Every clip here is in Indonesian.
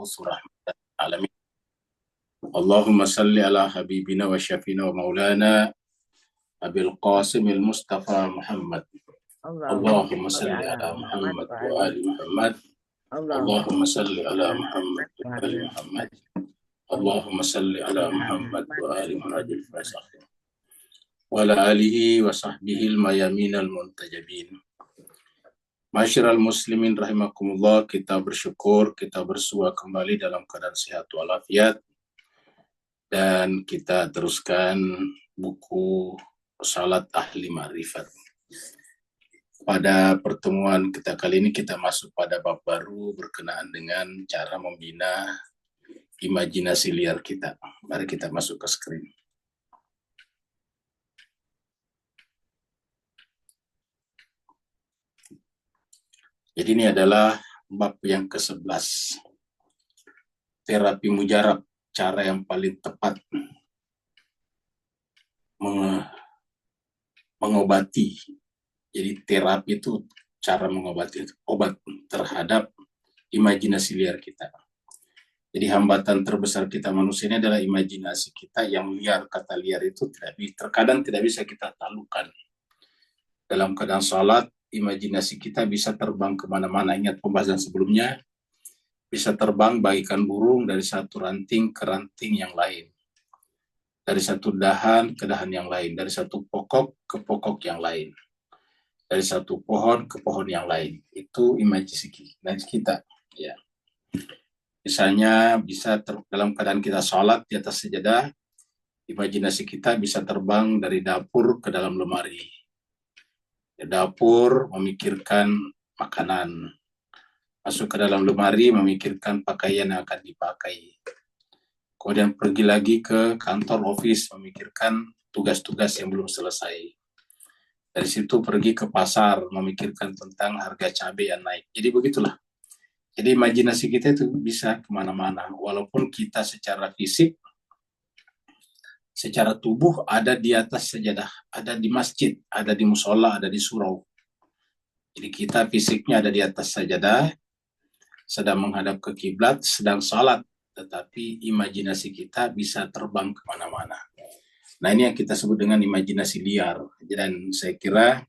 المبعوث رحمة للعالمين. اللهم صل على حبيبنا وشفينا ومولانا أبي القاسم المصطفى محمد. اللهم صل على محمد وآل محمد. اللهم صل على محمد وآل محمد. اللهم صل على محمد وآل محمد الفاسق وعلى آله وصحبه الميامين المنتجبين. Masyiral muslimin rahimakumullah, kita bersyukur, kita bersua kembali dalam keadaan sehat walafiat, dan kita teruskan buku Salat Ahli Ma'rifat. Pada pertemuan kita kali ini kita masuk pada bab baru berkenaan dengan cara membina imajinasi liar kita. Mari kita masuk ke screen. Jadi ini adalah bab yang ke-11. Terapi mujarab, cara yang paling tepat mengobati. Jadi terapi itu cara mengobati, obat terhadap imajinasi liar kita. Jadi hambatan terbesar kita manusia ini adalah imajinasi kita yang liar. Kata liar itu terkadang tidak bisa kita taklukkan. Dalam keadaan salat, imajinasi kita bisa terbang kemana-mana. Ingat pembahasan sebelumnya, bisa terbang bagaikan burung dari satu ranting ke ranting yang lain, dari satu dahan ke dahan yang lain, dari satu pokok ke pokok yang lain, dari satu pohon ke pohon yang lain. Itu imajinasi kita. Ya. Misalnya bisa dalam keadaan kita sholat di atas sajadah, imajinasi kita bisa terbang dari dapur ke dalam lemari. Di dapur memikirkan makanan, masuk ke dalam lemari memikirkan pakaian yang akan dipakai, kemudian pergi lagi ke kantor office memikirkan tugas-tugas yang belum selesai, dari situ pergi ke pasar memikirkan tentang harga cabai yang naik. Jadi begitulah. Jadi imajinasi kita itu bisa kemana-mana, walaupun kita secara fisik, secara tubuh ada di atas sajadah, ada di masjid, ada di musola, ada di surau. Jadi kita fisiknya ada di atas sajadah, sedang menghadap ke kiblat, sedang salat, tetapi imajinasi kita bisa terbang kemana-mana. Nah, ini yang kita sebut dengan imajinasi liar. Dan saya kira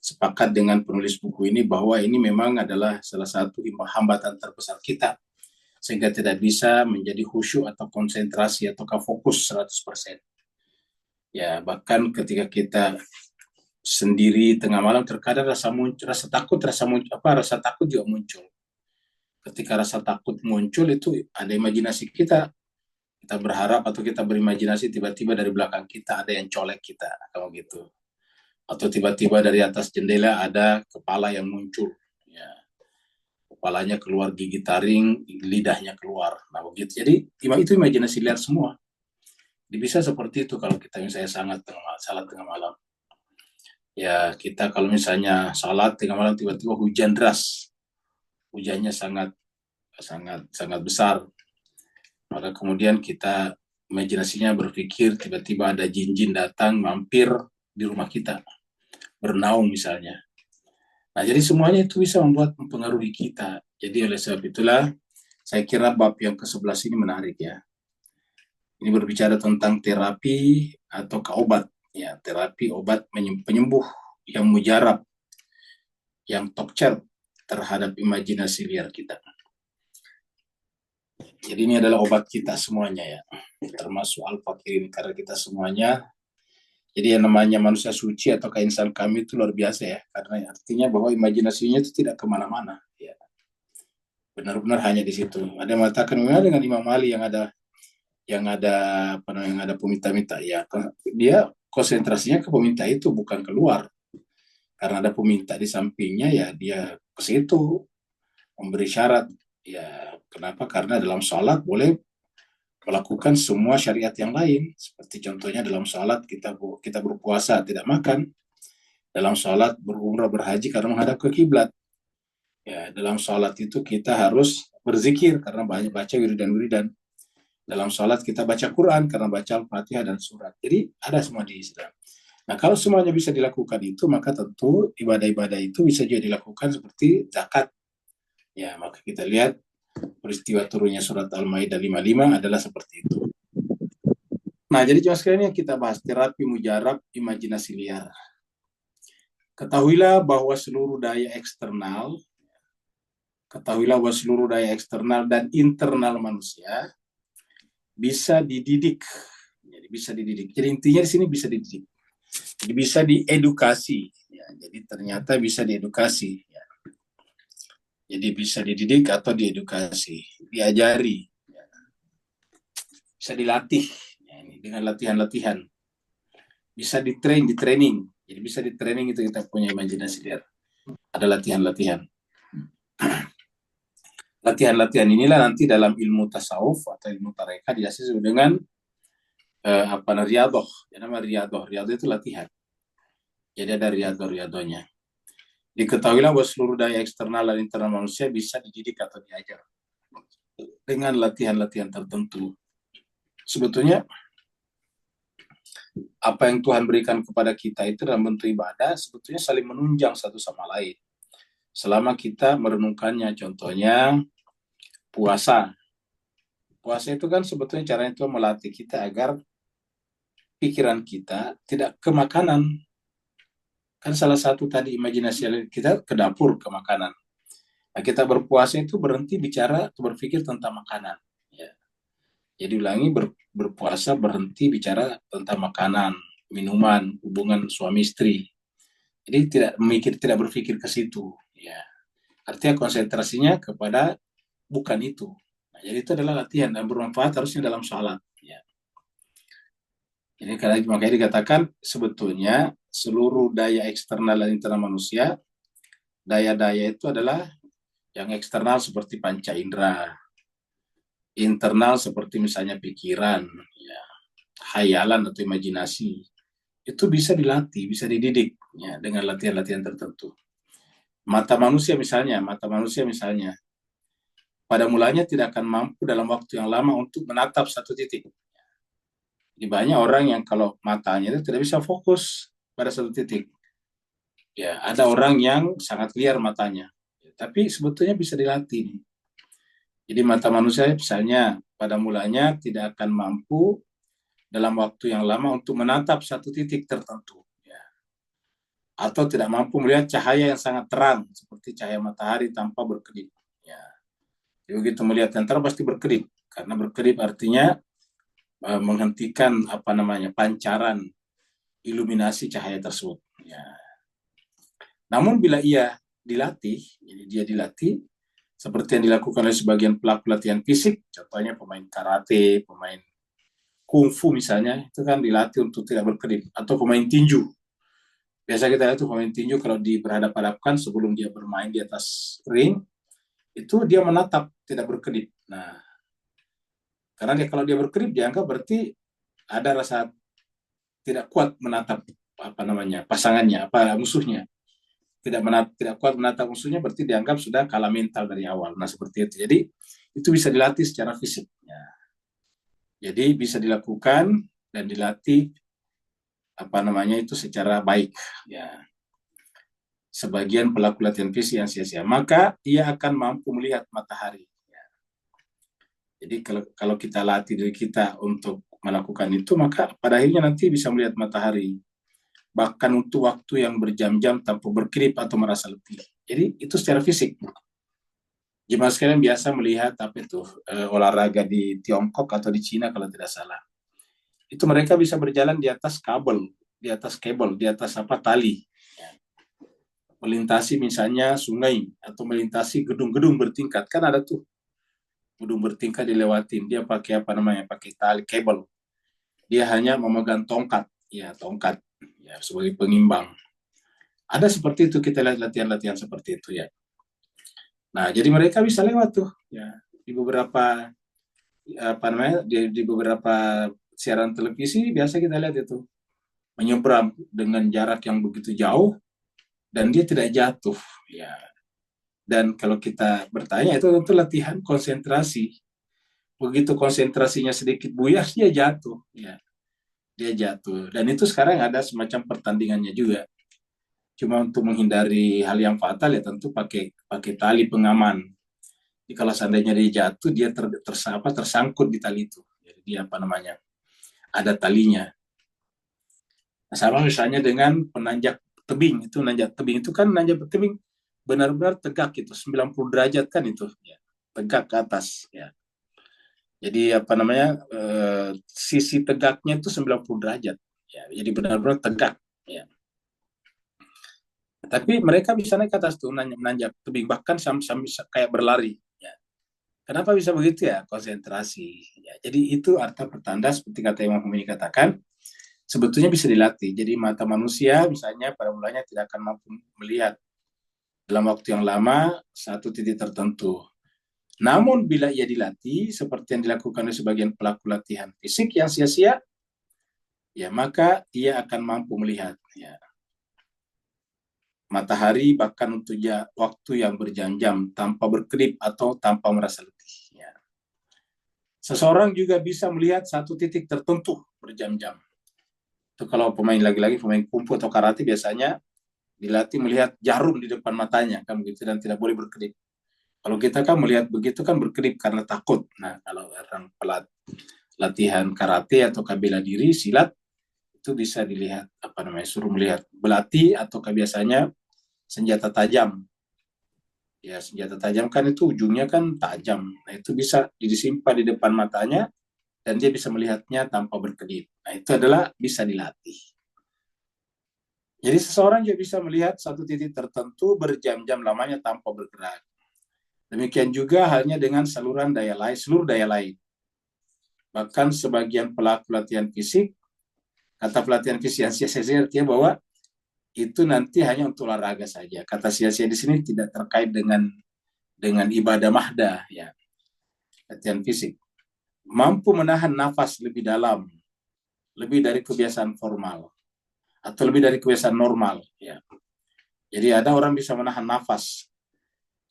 sepakat dengan penulis buku ini bahwa ini memang adalah salah satu hambatan terbesar kita, sehingga tidak bisa menjadi khusyuk atau konsentrasi atau fokus 100%. Ya, bahkan ketika kita sendiri tengah malam terkadang rasa takut juga muncul. Ketika rasa takut muncul itu ada imajinasi kita. Kita berharap atau kita berimajinasi tiba-tiba dari belakang kita ada yang colek kita, kalau gitu. Atau tiba-tiba dari atas jendela ada kepala yang muncul. Ya. Kepalanya keluar gigi taring, lidahnya keluar. Nah, begitu. Jadi itu imajinasi liar semua. Bisa seperti itu kalau kita misalnya salat tengah malam. Ya, kita kalau misalnya salat tengah malam tiba-tiba hujan deras. Hujannya sangat besar. Maka kemudian kita imajinasinya berpikir tiba-tiba ada jin-jin datang mampir di rumah kita, bernaung misalnya. Nah, jadi semuanya itu bisa mempengaruhi kita. Jadi oleh sebab itulah saya kira bab yang ke-11 ini menarik ya. Ini berbicara tentang terapi atau obat, ya, terapi obat penyembuh yang mujarab, yang tokcer terhadap imajinasi liar kita. Jadi ini adalah obat kita semuanya ya, termasuk Al-Fakir, karena kita semuanya. Jadi yang namanya manusia suci atau insan kami itu luar biasa ya, karena artinya bahwa imajinasinya itu tidak kemana-mana. Ya. Benar-benar hanya di situ. Ada yang mengatakan dengan Imam Ali yang ada peminta-minta, ya dia konsentrasinya ke peminta itu, bukan keluar. Karena ada peminta di sampingnya, ya dia ke situ memberi syarat. Ya, kenapa? Karena dalam sholat boleh melakukan semua syariat yang lain. Seperti contohnya dalam sholat kita berpuasa, tidak makan. Dalam sholat berumrah, berhaji karena menghadap ke kiblat. Ya, dalam sholat itu kita harus berzikir karena banyak baca wiridan-wiridan. Dalam sholat kita baca Quran karena baca Al-Fatihah dan surat. Jadi ada semua di Islam. Nah, kalau semuanya bisa dilakukan itu, maka tentu ibadah-ibadah itu bisa juga dilakukan seperti zakat. Ya, maka kita lihat peristiwa turunnya surat Al-Maidah 55 adalah seperti itu. Nah, jadi cuma sekalian yang kita bahas terapi mujarab imajinasi liar. Ketahuilah bahwa seluruh daya eksternal dan internal manusia bisa dididik. Jadi bisa dididik. Jadi intinya di sini bisa dididik. Jadi bisa diedukasi. Ya, jadi ternyata bisa diedukasi. Ya. Jadi bisa dididik atau diedukasi, diajari, ya. Bisa dilatih. Ya, ini dengan latihan-latihan. Bisa di-training. Jadi bisa di-training itu kita punya imajinasi liar. Ada latihan-latihan. Latihan-latihan inilah nanti dalam ilmu tasawuf atau ilmu tarekat disebut dengan riyadhah. Jadi nama riyadhah itu latihan. Jadi ada riyadhahnya. Diketahuilah bahwa seluruh daya eksternal dan internal manusia bisa dididik atau diajar dengan latihan-latihan tertentu. Sebetulnya apa yang Tuhan berikan kepada kita itu dalam bentuk ibadah sebetulnya saling menunjang satu sama lain. Selama kita merenungkannya, contohnya puasa. Puasa itu kan sebetulnya caranya itu melatih kita agar pikiran kita tidak ke makanan. Kan salah satu tadi imajinasi kita ke dapur, ke makanan. Nah, kita berpuasa itu berhenti bicara atau berpikir tentang makanan. Ya. Jadi ulangi, berpuasa berhenti bicara tentang makanan, minuman, hubungan suami istri. Jadi tidak berpikir ke situ. Ya. Artinya konsentrasinya kepada bukan itu. Nah, jadi itu adalah latihan dan bermanfaat harusnya dalam salat. Ya. Jadi makanya dikatakan sebetulnya seluruh daya eksternal dan internal manusia, daya-daya itu adalah yang eksternal seperti panca indera, internal seperti misalnya pikiran, ya, hayalan atau imajinasi, itu bisa dilatih, bisa dididik ya, dengan latihan-latihan tertentu. Mata manusia misalnya, pada mulanya tidak akan mampu dalam waktu yang lama untuk menatap satu titik. Jadi banyak orang yang kalau matanya itu tidak bisa fokus pada satu titik. Ya, ada orang yang sangat liar matanya, tapi sebetulnya bisa dilatih. Jadi mata manusia misalnya pada mulanya tidak akan mampu dalam waktu yang lama untuk menatap satu titik tertentu. Ya. Atau tidak mampu melihat cahaya yang sangat terang, seperti cahaya matahari tanpa berkedip. Ya. Jadi begitu melihat yang terang pasti berkedip, karena berkedip artinya menghentikan pancaran iluminasi cahaya tersebut. Ya. Namun bila ia dilatih, jadi dia dilatih, seperti yang dilakukan oleh sebagian pelaku latihan fisik, contohnya pemain karate, pemain kungfu misalnya, itu kan dilatih untuk tidak berkedip, atau pemain tinju. Biasa kita lihat tuh pemain tinju kalau berhadapan-hadapan sebelum dia bermain di atas ring, itu dia menatap, tidak berkedip. Nah, karena kalau dia berkedip, dianggap berarti ada rasa tidak kuat menatap pasangannya, musuhnya. Tidak kuat menatap musuhnya berarti dianggap sudah kalah mental dari awal. Nah, seperti itu. Jadi itu bisa dilatih secara fisik. Ya. Jadi bisa dilakukan dan dilatih itu secara baik. Ya. Sebagian pelaku latihan fisik yang sia-sia, maka ia akan mampu melihat matahari. Ya. Jadi kalau kita latih diri kita untuk melakukan itu, maka pada akhirnya nanti bisa melihat matahari. Bahkan untuk waktu yang berjam-jam tanpa berkedip atau merasa letih. Jadi itu secara fisik. Jemaah sekalian biasa melihat olahraga di Tiongkok atau di Cina kalau tidak salah. Itu mereka bisa berjalan di atas kabel, di atas tali. Melintasi misalnya sungai atau melintasi gedung-gedung bertingkat. Kan ada tuh gedung bertingkat dilewatin. Dia pakai pakai tali kabel. Dia hanya memegang tongkat ya sebagai pengimbang. Ada seperti itu, kita lihat latihan-latihan seperti itu ya. Nah, jadi mereka bisa lewat tuh ya di beberapa di beberapa siaran televisi biasa kita lihat itu menyeberang dengan jarak yang begitu jauh dan dia tidak jatuh ya. Dan kalau kita bertanya itu tentu latihan konsentrasi. Begitu konsentrasinya sedikit buyar dia jatuh ya. Dia jatuh. Dan itu sekarang ada semacam pertandingannya juga. Cuma untuk menghindari hal yang fatal ya tentu pakai tali pengaman. Jadi kalau seandainya dia jatuh, dia tersangkut di tali itu. Jadi dia ada talinya. Nah, sama misalnya dengan penanjak tebing. Nanjak tebing itu kan nanjak tebing benar-benar tegak itu 90 derajat kan itu ya. Tegak ke atas ya. Jadi sisi tegaknya itu 90 derajat ya. Jadi benar-benar tegak ya. Tapi mereka bisa naik ke atas tuh nanjak tebing bahkan sampai kayak berlari ya. Kenapa bisa begitu ya? Konsentrasi ya. Jadi itu arti pertanda seperti kata Imam Khomeini katakan sebetulnya bisa dilatih. Jadi mata manusia misalnya pada mulanya tidak akan mampu melihat dalam waktu yang lama satu titik tertentu. Namun bila ia dilatih seperti yang dilakukan oleh sebagian pelaku latihan fisik yang sia-sia, ya maka ia akan mampu melihat ya, matahari bahkan untuk waktu yang berjam-jam tanpa berkedip atau tanpa merasa letih. Ya. Seseorang juga bisa melihat satu titik tertentu berjam-jam. Itu kalau pemain kungfu atau karate biasanya dilatih melihat jarum di depan matanya kan begitu dan tidak boleh berkedip. Kalau kita kan melihat begitu kan berkedip karena takut. Nah, kalau orang latihan karate atau bela diri silat itu bisa dilihat suruh melihat belati atau biasanya senjata tajam. Ya, senjata tajam kan itu ujungnya kan tajam. Nah, itu bisa disimpan di depan matanya dan dia bisa melihatnya tanpa berkedip. Nah, itu adalah bisa dilatih. Jadi seseorang juga bisa melihat satu titik tertentu berjam-jam lamanya tanpa bergerak. Demikian juga halnya dengan seluruh daya lain. Bahkan sebagian pelaku latihan fisik, kata pelatihan fisik yang sia-sia artinya bahwa itu nanti hanya untuk olahraga saja. Kata sia-sia di sini tidak terkait dengan ibadah mahdah ya. Latihan fisik mampu menahan nafas lebih dalam, lebih dari kebiasaan formal atau lebih dari kebiasaan normal ya. Jadi ada orang bisa menahan nafas.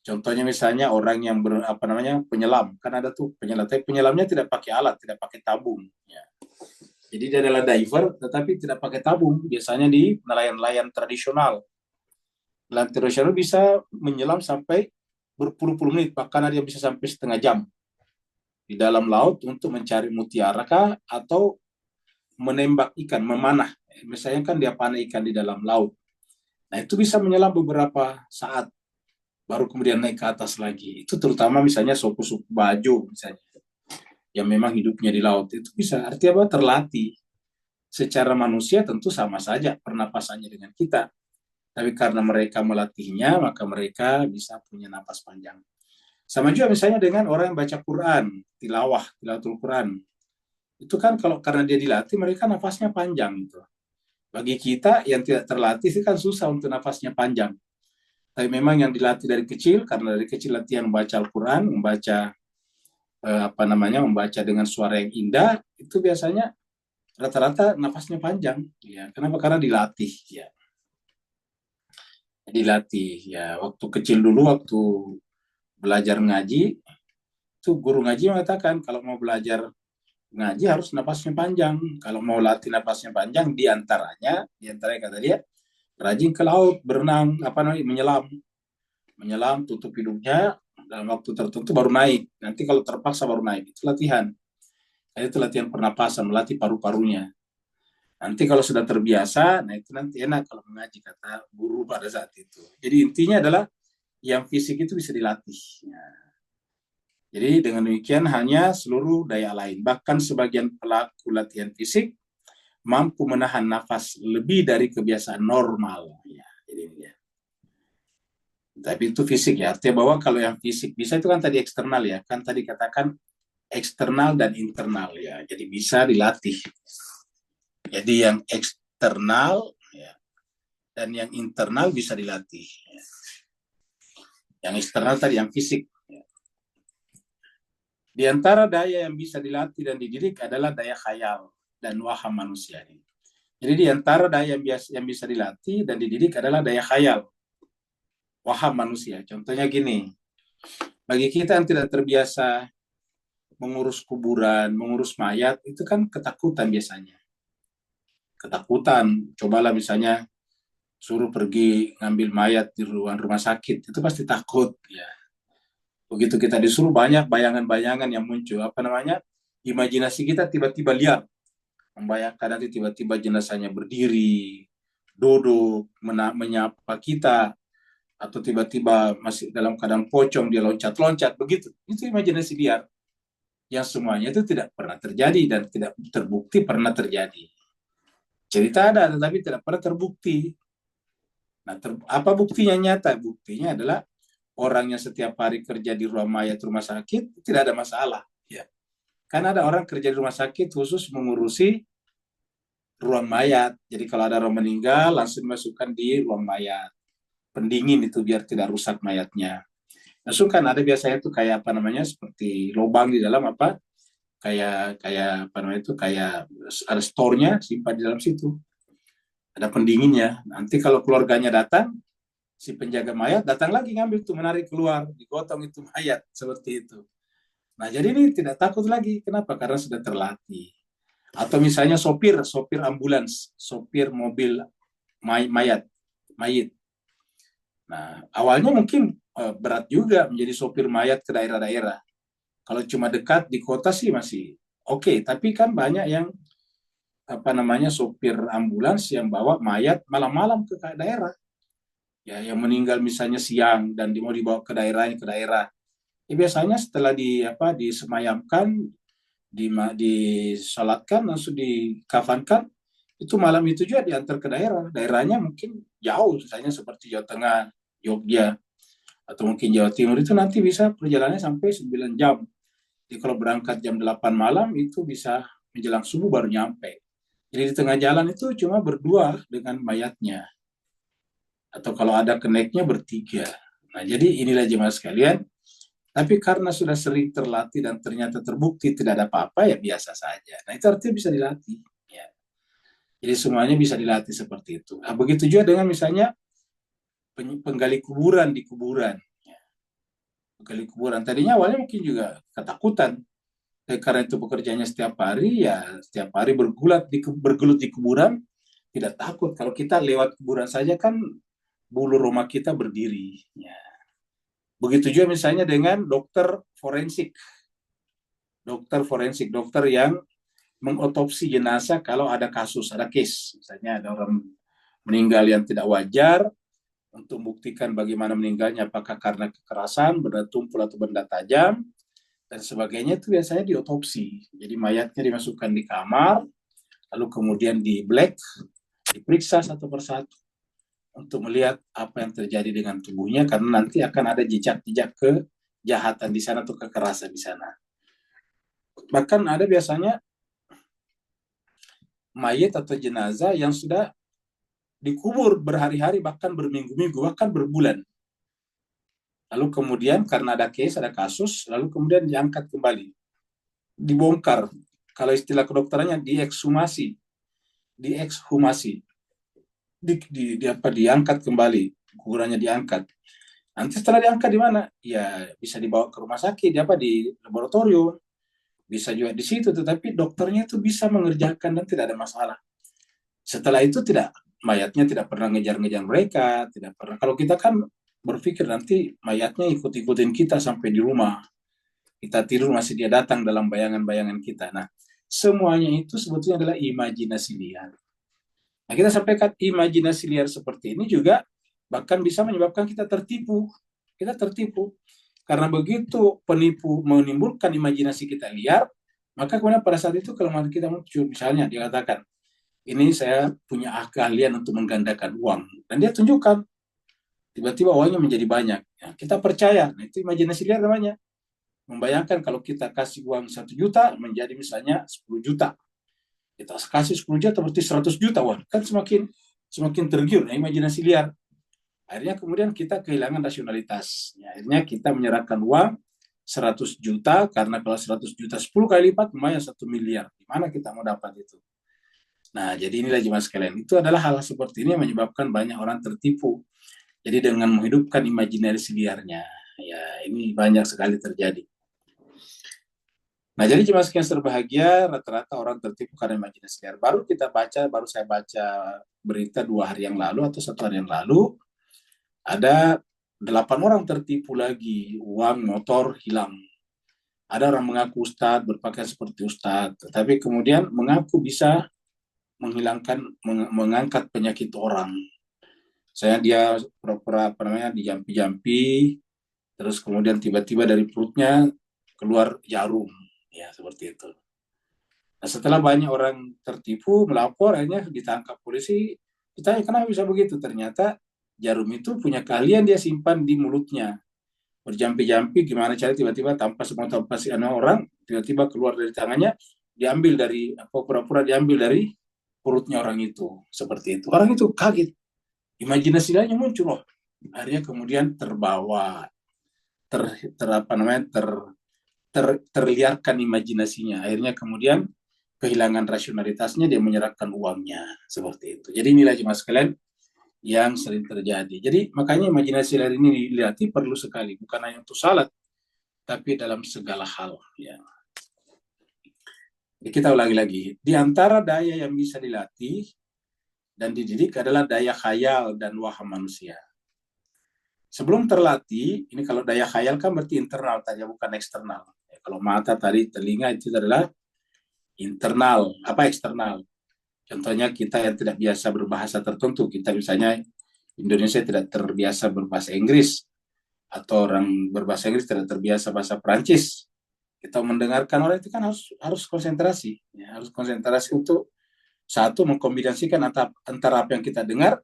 Contohnya misalnya orang yang penyelam, kan ada tuh penyelam, tapi penyelamnya tidak pakai alat, tidak pakai tabung. Ya. Jadi dia adalah diver, tetapi tidak pakai tabung. Biasanya di nelayan-nelayan tradisional, nelayan tradisional bisa menyelam sampai berpuluh-puluh menit, bahkan ada yang bisa sampai setengah jam di dalam laut untuk mencari mutiara kah, atau menembak ikan, memanah. Misalnya kan dia panah ikan di dalam laut. Nah itu bisa menyelam beberapa saat baru kemudian naik ke atas lagi. Itu terutama misalnya suku-suku Bajo misalnya, yang memang hidupnya di laut. Itu bisa, artinya apa? Terlatih. Secara manusia tentu sama saja pernapasannya dengan kita. Tapi karena mereka melatihnya, maka mereka bisa punya napas panjang. Sama juga misalnya dengan orang yang baca Quran, tilawatul Quran. Itu kan kalau karena dia dilatih, mereka nafasnya panjang. Gitu. Bagi kita yang tidak terlatih, itu kan susah untuk nafasnya panjang. Tapi memang yang dilatih dari kecil, karena dari kecil latihan membaca Al-Quran, membaca dengan suara yang indah, itu biasanya rata-rata nafasnya panjang. Ya, kenapa? Karena dilatih. Ya, dilatih. Ya, waktu kecil dulu, waktu belajar ngaji, itu guru ngaji mengatakan kalau mau belajar ngaji harus nafasnya panjang. Kalau mau latih nafasnya panjang, diantaranya kata dia, rajin ke laut, berenang, menyelam, tutup hidungnya, dalam waktu tertentu baru naik. Nanti kalau terpaksa baru naik. Itu latihan. Itu latihan pernapasan, melatih paru-parunya. Nanti kalau sudah terbiasa, nah itu nanti enak kalau mengaji, kata guru pada saat itu. Jadi intinya adalah yang fisik itu bisa dilatih. Jadi dengan demikian hanya seluruh daya lain. Bahkan sebagian pelaku latihan fisik mampu menahan nafas lebih dari kebiasaan normal. Ya, jadi ya. Tapi itu fisik ya. Artinya bahwa kalau yang fisik bisa itu kan tadi eksternal ya. Kan tadi katakan eksternal dan internal ya. Jadi bisa dilatih. Jadi yang eksternal ya, dan yang internal bisa dilatih. Ya. Yang eksternal tadi yang fisik. Ya. Di antara daya yang bisa dilatih dan dididik adalah daya khayal dan waham manusia. Jadi di antara daya yang bisa dilatih dan dididik adalah daya khayal, waham manusia. Contohnya gini, bagi kita yang tidak terbiasa mengurus kuburan, mengurus mayat, itu kan ketakutan biasanya. Ketakutan, cobalah misalnya suruh pergi ngambil mayat di ruang rumah sakit, itu pasti takut. Ya. Begitu kita disuruh, banyak bayangan-bayangan yang muncul. Apa namanya? Imajinasi kita tiba-tiba liar. Membayangkan nanti tiba-tiba jenazahnya berdiri, duduk, menyapa kita, atau tiba-tiba masih dalam keadaan pocong, dia loncat-loncat, begitu. Itu imajinasi liar. Yang semuanya itu tidak pernah terjadi dan tidak terbukti pernah terjadi. Cerita ada, tetapi tidak pernah terbukti. Nah, apa buktinya nyata? Buktinya adalah orang yang setiap hari kerja di ruang mayat rumah sakit tidak ada masalah. Ya. Karena ada orang kerja di rumah sakit khusus mengurusi ruang mayat. Jadi kalau ada orang meninggal langsung masukkan di ruang mayat. Pendingin itu biar tidak rusak mayatnya. Langsung kan ada biasanya itu kayak apa namanya seperti lubang di dalam apa kayak kayak apa namanya itu kayak ada store-nya simpan di dalam situ. Ada pendinginnya. Nanti kalau keluarganya datang, si penjaga mayat datang lagi ngambil tuh menarik keluar, digotong itu mayat seperti itu. Nah, jadi ini tidak takut lagi. Kenapa? Karena sudah terlatih. Atau misalnya sopir ambulans, sopir mobil mayat, mayit. Nah, awalnya mungkin berat juga menjadi sopir mayat ke daerah-daerah. Kalau cuma dekat di kota sih masih oke, tapi kan banyak yang apa namanya sopir ambulans yang bawa mayat malam-malam ke daerah. Ya, yang meninggal misalnya siang dan mau dibawa ke daerah. Ya, biasanya setelah disemayamkan, disolatkan, langsung dikafankan, itu malam itu juga diantar ke daerah. Daerahnya mungkin jauh, misalnya seperti Jawa Tengah, Jogja, atau mungkin Jawa Timur, itu nanti bisa perjalanannya sampai 9 jam. Jadi kalau berangkat jam 8 malam, itu bisa menjelang subuh baru nyampe. Jadi di tengah jalan itu cuma berdua dengan mayatnya. Atau kalau ada keneknya bertiga. Nah, jadi inilah jemaah sekalian. Tapi karena sudah sering terlatih dan ternyata terbukti tidak ada apa-apa, ya biasa saja. Nah, itu artinya bisa dilatih. Ya. Jadi semuanya bisa dilatih seperti itu. Nah, begitu juga dengan misalnya penggali kuburan di kuburan. Ya. Penggali kuburan. Tadinya awalnya mungkin juga ketakutan. Karena itu pekerjaannya setiap hari, ya setiap hari bergelut di kuburan, tidak takut. Kalau kita lewat kuburan saja kan bulu roma kita berdiri. Ya. Begitu juga misalnya dengan dokter forensik, dokter yang mengotopsi jenazah kalau ada kasus, ada case. Misalnya ada orang meninggal yang tidak wajar, untuk membuktikan bagaimana meninggalnya, apakah karena kekerasan, benda tumpul atau benda tajam, dan sebagainya, itu biasanya diotopsi. Jadi mayatnya dimasukkan di kamar, lalu kemudian di black, diperiksa satu persatu untuk melihat apa yang terjadi dengan tubuhnya, karena nanti akan ada jejak-jejak kejahatan di sana atau kekerasan di sana. Bahkan ada biasanya mayat atau jenazah yang sudah dikubur berhari-hari, bahkan berminggu-minggu, bahkan berbulan. Lalu kemudian karena ada case, ada kasus, lalu kemudian diangkat kembali, dibongkar. Kalau istilah kedokterannya diekshumasi, diangkat kembali, kuburannya diangkat. Nanti setelah diangkat di mana? Ya bisa dibawa ke rumah sakit, di laboratorium, bisa juga di situ. Tetapi dokternya itu bisa mengerjakan dan tidak ada masalah. Setelah itu mayatnya tidak pernah ngejar-ngejar mereka, tidak pernah. Kalau kita kan berpikir nanti mayatnya ikut-ikutin kita sampai di rumah. Kita tidur masih dia datang dalam bayangan-bayangan kita. Nah, semuanya itu sebetulnya adalah imajinasi liar. Nah, kita sampaikan imajinasi liar seperti ini juga bahkan bisa menyebabkan kita tertipu. Kita tertipu. Karena begitu penipu menimbulkan imajinasi kita liar, maka kemudian pada saat itu kelemahan kita muncul. Misalnya dia katakan, ini saya punya keahlian untuk menggandakan uang. Dan dia tunjukkan, tiba-tiba uangnya menjadi banyak. Ya, kita percaya, nah, itu imajinasi liar namanya. Membayangkan kalau kita kasih uang 1 juta menjadi misalnya 10 juta. Kita kasih 10 juta berarti 100 juta. Wah, kan semakin tergiur, nah, imajinasi liar. Akhirnya kemudian kita kehilangan rasionalitas. Ya, akhirnya kita menyerahkan uang 100 juta, karena kalau 100 juta 10 kali lipat, lumayan 1 miliar. Di mana kita mau dapat itu? Nah, jadi inilah jemaah sekalian. Itu adalah hal seperti ini yang menyebabkan banyak orang tertipu. Jadi dengan menghidupkan imajinasi liarnya. Ya, ini banyak sekali terjadi. Nah, jadi jemaah sekalian berbahagia, rata-rata orang tertipu karena imajinasi liar. Baru saya baca berita 2 hari yang lalu atau 1 hari yang lalu, ada 8 orang tertipu lagi, uang, motor hilang. Ada orang mengaku ustadz, berpakaian seperti ustadz, tetapi kemudian mengaku bisa menghilangkan, mengangkat penyakit orang. Saya dia pura-pura apa namanya dijampi-jampi, terus kemudian tiba-tiba dari perutnya keluar jarum, ya seperti itu. Nah, setelah banyak orang tertipu melapor, akhirnya ditangkap polisi. Ditanya kenapa bisa begitu? Ternyata jarum itu punya keahlian dia simpan di mulutnya. Berjampi-jampi gimana cara tiba-tiba tanpa si orang tiba-tiba keluar dari tangannya, diambil dari apa, pura-pura diambil dari perutnya orang itu, seperti itu. Orang itu kaget, imajinasinya muncul loh. Akhirnya kemudian terbawa, apa namanya terliarkan imajinasinya. Akhirnya kemudian kehilangan rasionalitasnya, dia menyerahkan uangnya, seperti itu. Jadi inilah jemaah sekalian yang sering terjadi. Jadi makanya imajinasi ini dilatih perlu sekali, bukan hanya untuk salat, tapi dalam segala hal. Ya. Jadi kita ulangi lagi, di antara daya yang bisa dilatih dan dididik adalah daya khayal dan waham manusia. Sebelum terlatih, ini kalau daya khayal kan berarti internal tadi, bukan eksternal. Ya, kalau mata tadi, telinga itu adalah internal, apa eksternal. Contohnya kita yang tidak biasa berbahasa tertentu, kita misalnya Indonesia tidak terbiasa berbahasa Inggris, atau orang berbahasa Inggris tidak terbiasa bahasa Perancis. Kita mendengarkan orang itu kan harus konsentrasi, ya, harus konsentrasi untuk satu mengkombinasikan antara apa yang kita dengar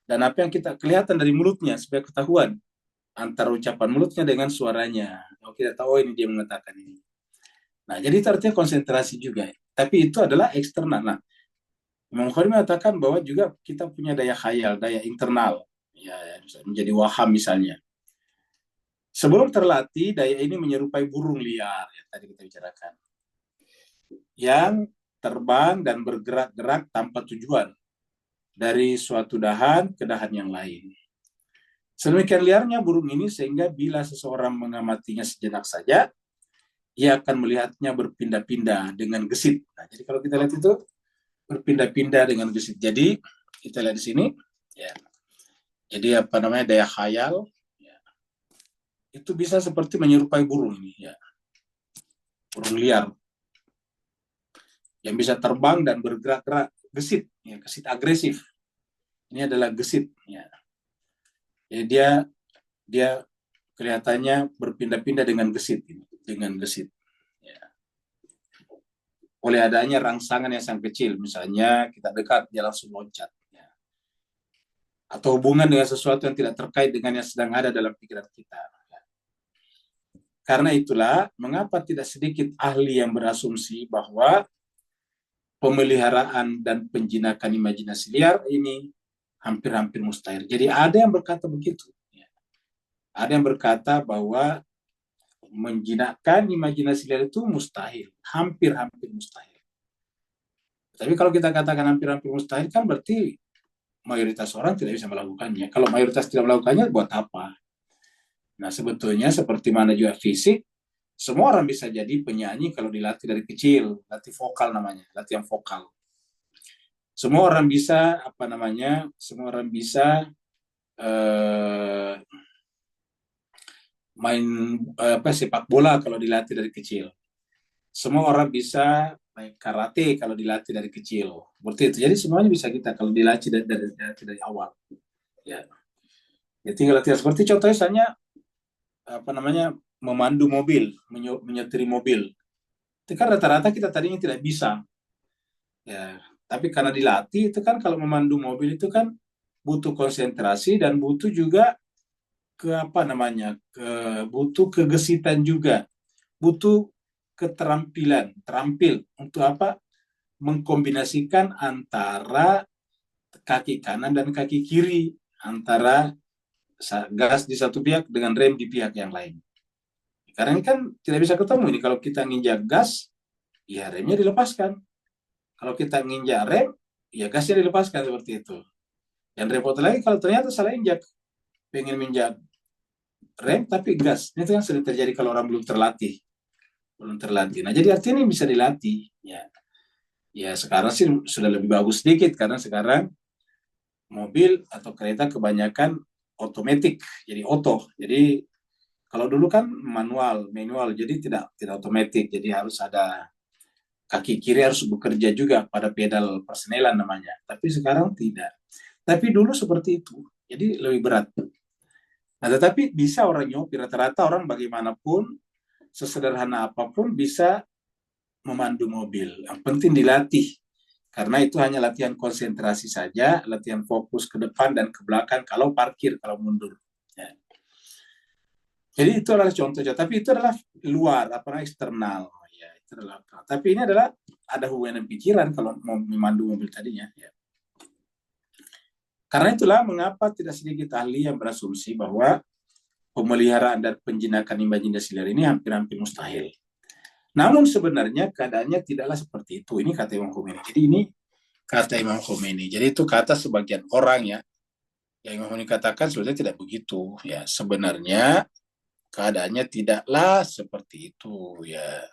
dan apa yang kita kelihatan dari mulutnya supaya ketahuan antara ucapan mulutnya dengan suaranya. Kalau kita tahu ini dia mengatakan ini. Nah, jadi itu artinya konsentrasi juga. Tapi itu adalah eksternal. Nah, Imam Bukhari mengatakan bahwa juga kita punya daya khayal, daya internal, ya, menjadi waham misalnya. Sebelum terlatih, daya ini menyerupai burung liar yang tadi kita bicarakan, yang terbang dan bergerak-gerak tanpa tujuan dari suatu dahan ke dahan yang lain. Sedemikian liarnya burung ini sehingga bila seseorang mengamatinya sejenak saja, ia akan melihatnya berpindah-pindah dengan gesit. Nah, jadi kalau kita lihat itu berpindah-pindah dengan gesit. Jadi kita lihat di sini, ya. Jadi apa namanya daya khayal, ya. Itu bisa seperti menyerupai burung ini, ya. Burung liar yang bisa terbang dan bergerak-gerak, gesit, ya, gesit agresif. Ini adalah gesit, ya. Jadi dia kelihatannya berpindah-pindah dengan gesit, dengan gesit. Ya. Oleh adanya rangsangan yang sangat kecil, misalnya kita dekat, dia langsung loncat. Ya. Atau hubungan dengan sesuatu yang tidak terkait dengan yang sedang ada dalam pikiran kita. Ya. Karena itulah, mengapa tidak sedikit ahli yang berasumsi bahwa pemeliharaan dan penjinakan imajinasi liar ini hampir-hampir mustahil. Jadi ada yang berkata begitu. Ya. Ada yang berkata bahwa menjinakkan imajinasi liar itu mustahil, hampir-hampir mustahil. Tapi kalau kita katakan hampir-hampir mustahil kan berarti mayoritas orang tidak bisa melakukannya. Kalau mayoritas tidak melakukannya, buat apa? Nah, sebetulnya seperti mana juga fisik, semua orang bisa jadi penyanyi kalau dilatih dari kecil, latih vokal namanya, latihan vokal. Semua orang bisa apa namanya? Semua orang bisa main sepak bola kalau dilatih dari kecil. Semua orang bisa main karate kalau dilatih dari kecil. Seperti itu. Jadi semuanya bisa kita kalau dilatih dari awal. Ya. Ya tinggal latihan seperti contohnya misalnya apa namanya memandu mobil, menyetiri mobil. Itu kan rata-rata kita tadinya tidak bisa. Ya, tapi karena dilatih itu kan kalau memandu mobil itu kan butuh konsentrasi dan butuh juga butuh kegesitan juga, butuh keterampilan, terampil untuk apa? Mengkombinasikan antara kaki kanan dan kaki kiri, antara gas di satu pihak dengan rem di pihak yang lain. Karena ini kan tidak bisa ketemu ini. Kalau kita nginjak gas, ya remnya dilepaskan. Kalau kita nginjak rem, ya gasnya dilepaskan seperti itu. Dan repot lagi kalau ternyata salah injak, pengen minjak rem tapi gas. Itu kan sering terjadi kalau orang belum terlatih. Belum terlatih. Nah, jadi artinya ini bisa dilatih. Ya, ya sekarang sih sudah lebih bagus sedikit karena sekarang mobil atau kereta kebanyakan otomatis, jadi auto. Jadi kalau dulu kan manual, jadi tidak otomatis, jadi harus ada kaki kiri harus bekerja juga pada pedal persenelan namanya. Tapi sekarang tidak. Tapi dulu seperti itu, jadi lebih berat. Nah, tetapi bisa orang nyopi, rata-rata orang bagaimanapun, sesederhana apapun bisa memandu mobil. Yang penting dilatih. Karena itu hanya latihan konsentrasi saja, latihan fokus ke depan dan ke belakang kalau parkir, kalau mundur. Ya. Jadi itu adalah contohnya, tapi itu adalah luar, apa eksternal. Ya, itu adalah. Tapi ini adalah ada hubungan pikiran kalau mau memandu mobil tadinya. Ya. Karena itulah mengapa tidak sedikit ahli yang berasumsi bahwa pemeliharaan dan penjinakan imajinasi liar ini hampir-hampir mustahil. Namun sebenarnya keadaannya tidaklah seperti itu. Ini kata Imam Khomeini. Jadi ini kata Imam Khomeini. Jadi itu kata sebagian orang ya. Yang Imam Khomeini katakan sebenarnya tidak begitu. Ya, sebenarnya keadaannya tidaklah seperti itu. Ya,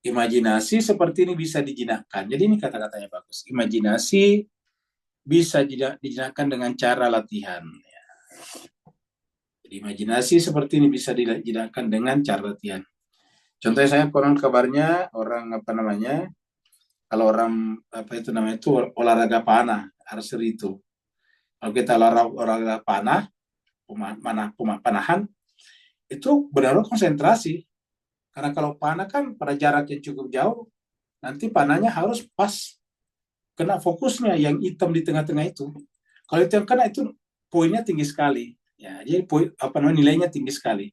imajinasi seperti ini bisa dijinakkan. Jadi ini kata-katanya bagus. Imajinasi bisa dijinakkan dengan cara latihan. Ya. Jadi imajinasi seperti ini bisa dijinakkan dengan cara latihan. Contohnya saya konon kabarnya orang apa namanya, kalau orang apa itu namanya itu olahraga panah, archery itu. Kalau kita olahraga panah, panahan, itu benar-benar konsentrasi. Karena kalau panah kan pada jarak yang cukup jauh, nanti panahnya harus pas kena fokusnya yang hitam di tengah-tengah itu. Kalau itu yang kena itu poinnya tinggi sekali. Ya, jadi poin apa namanya nilainya tinggi sekali.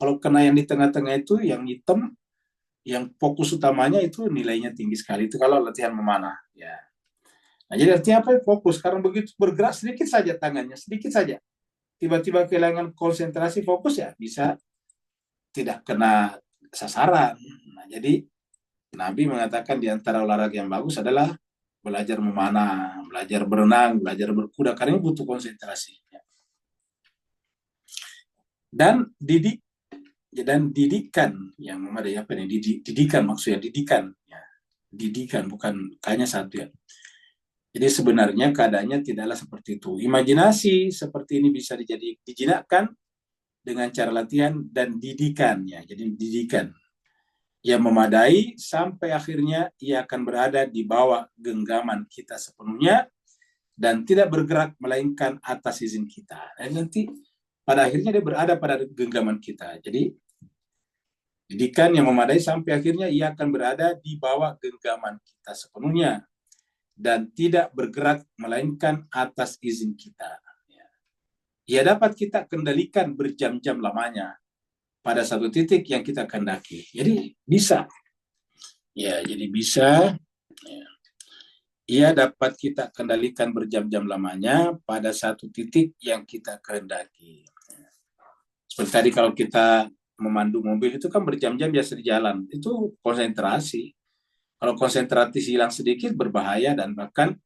Kalau kena yang di tengah-tengah itu yang hitam, yang fokus utamanya itu nilainya tinggi sekali. Itu kalau latihan memanah. Ya. Nah, jadi artinya apa? Fokus. Karena begitu bergerak sedikit saja tangannya, sedikit saja. Tiba-tiba kehilangan konsentrasi fokus ya bisa tidak kena sasaran. Nah, jadi Nabi mengatakan di antara olahraga yang bagus adalah belajar memanah, belajar berenang, belajar berkuda. Karena ini butuh konsentrasi. Dan didikan yang memadai apa nih didikan maksudnya didikan ya didikan bukan hanya satu ya. Jadi sebenarnya keadaannya tidaklah seperti itu. Imajinasi seperti ini bisa dijinakkan dengan cara latihan dan didikan ya. Jadi didikan yang memadai sampai akhirnya ia akan berada di bawah genggaman kita sepenuhnya dan tidak bergerak melainkan atas izin kita. Dan nanti pada akhirnya dia berada pada genggaman kita. Jadi didikan yang memadai sampai akhirnya ia akan berada di bawah genggaman kita sepenuhnya dan tidak bergerak melainkan atas izin kita. Ia dapat kita kendalikan berjam-jam lamanya pada satu titik yang kita kehendaki. Jadi bisa. Ya, jadi bisa. Ya. Ia dapat kita kendalikan berjam-jam lamanya pada satu titik yang kita kehendaki. Seperti tadi kalau kita memandu mobil itu kan berjam-jam biasa di jalan. Itu konsentrasi. Kalau konsentrasi hilang sedikit berbahaya dan bahkan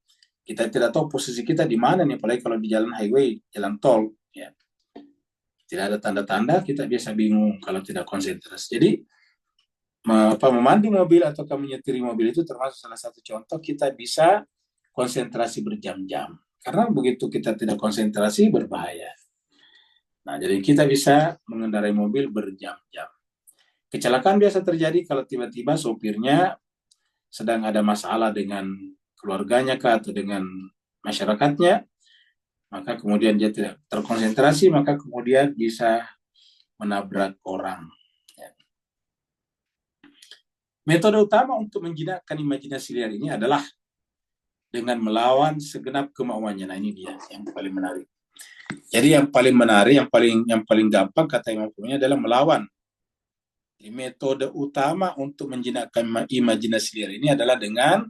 kita tidak tahu posisi kita di mana nih, apalagi kalau di jalan highway, jalan tol. Ya. Tidak ada tanda-tanda, kita biasa bingung kalau tidak konsentrasi. Jadi memandu mobil atau menyetiri mobil itu termasuk salah satu contoh kita bisa konsentrasi berjam-jam. Karena begitu kita tidak konsentrasi berbahaya. Nah, jadi kita bisa mengendarai mobil berjam-jam. Kecelakaan biasa terjadi kalau tiba-tiba sopirnya sedang ada masalah dengan keluarganya kah, atau dengan masyarakatnya, maka kemudian dia tidak terkonsentrasi, maka kemudian bisa menabrak orang. Metode utama untuk menjinakkan imajinasi liar ini adalah dengan melawan segenap kemauannya. Nah, ini dia yang paling menarik. Jadi yang paling menarik, yang paling gampang kata Imam Khomeini adalah melawan. Jadi, metode utama untuk menjinakkan imajinasi liar ini adalah dengan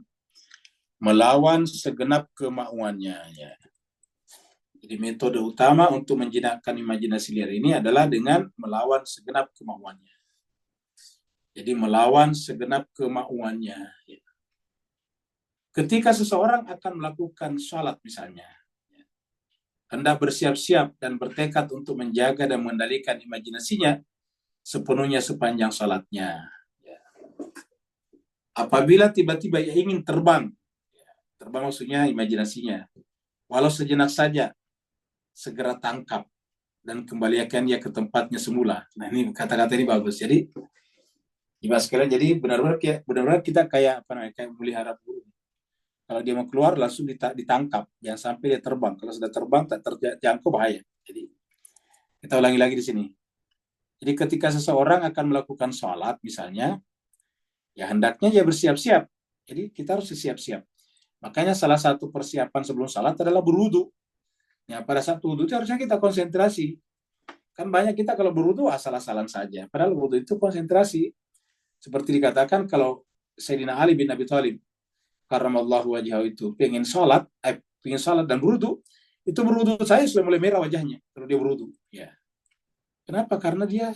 melawan segenap kemauannya. Ya. Jadi metode utama untuk menjinakkan imajinasi liar ini adalah dengan melawan segenap kemauannya. Jadi melawan segenap kemauannya. Ya. Ketika seseorang akan melakukan sholat misalnya, hendak bersiap-siap dan bertekad untuk menjaga dan mengendalikan imajinasinya sepenuhnya sepanjang salatnya. Apabila tiba-tiba ia ingin terbang maksudnya imajinasinya, walau sejenak saja, segera tangkap dan kembalikan dia ke tempatnya semula. Nah, ini kata-kata ini bagus. Jadi sekalian, jadi benar-benar kita kayak apa namanya, kayak melihara burung. Kalau dia mau keluar langsung ditangkap, jangan sampai dia terbang. Kalau sudah terbang tak terjangkau bahaya. Jadi kita ulangi lagi di sini. Jadi ketika seseorang akan melakukan sholat misalnya, ya hendaknya dia bersiap-siap. Jadi kita harus siap-siap. Makanya salah satu persiapan sebelum sholat adalah berwudu. Ya, pada saat wudu itu harusnya kita konsentrasi. Kan banyak kita kalau berwudu asal-asalan saja. Padahal wudu itu konsentrasi. Seperti dikatakan kalau Sayyidina Ali bin Abi Thalib karramallahu wajhahu itu pengen sholat dan berwudu, itu berwudu saya sudah mulai merah wajahnya kalau dia berwudu. Ya. Kenapa? Karena dia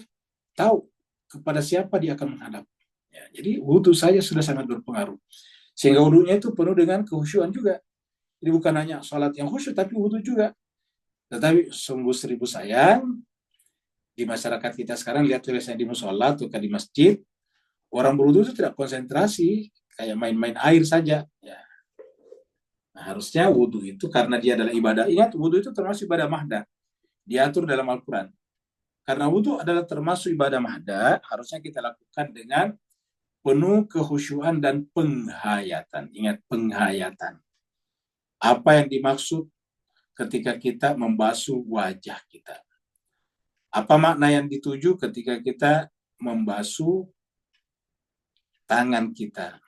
tahu kepada siapa dia akan menghadap. Ya, jadi wudu saja sudah sangat berpengaruh. Sehingga wudunya itu penuh dengan kehusyuan juga. Jadi bukan hanya sholat yang khusyuk, tapi wudu juga. Tetapi sungguh seribu sayang, di masyarakat kita sekarang lihat tulisannya di musola atau di masjid, orang berwudu itu tidak konsentrasi, kayak main-main air saja. Ya. Nah, harusnya wudu itu karena dia adalah ibadah. Ingat, wudu itu termasuk ibadah mahda. Diatur dalam Al-Quran. Karena wudu adalah termasuk ibadah mahda, harusnya kita lakukan dengan penuh kehusyuan dan penghayatan. Ingat, penghayatan. Apa yang dimaksud ketika kita membasuh wajah kita? Apa makna yang dituju ketika kita membasuh tangan kita?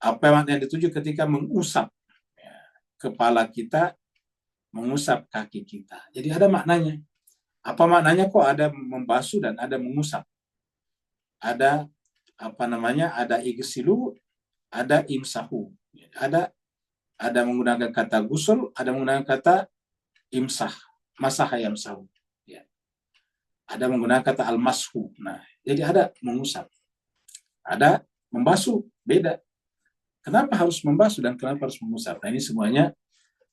Apa makna yang dituju ketika mengusap kepala kita, mengusap kaki kita? Jadi ada maknanya. Apa maknanya kok ada membasuh dan ada mengusap? Ada apa namanya? Ada igsilu, ada imsahu. Ada menggunakan kata gusul, ada menggunakan kata imsah, masah yamsahu. Ya. Ada menggunakan kata al-mashu. Nah, jadi ada mengusap. Ada membasuh, beda. Kenapa harus membasuh dan kenapa harus mengusap? Nah, ini semuanya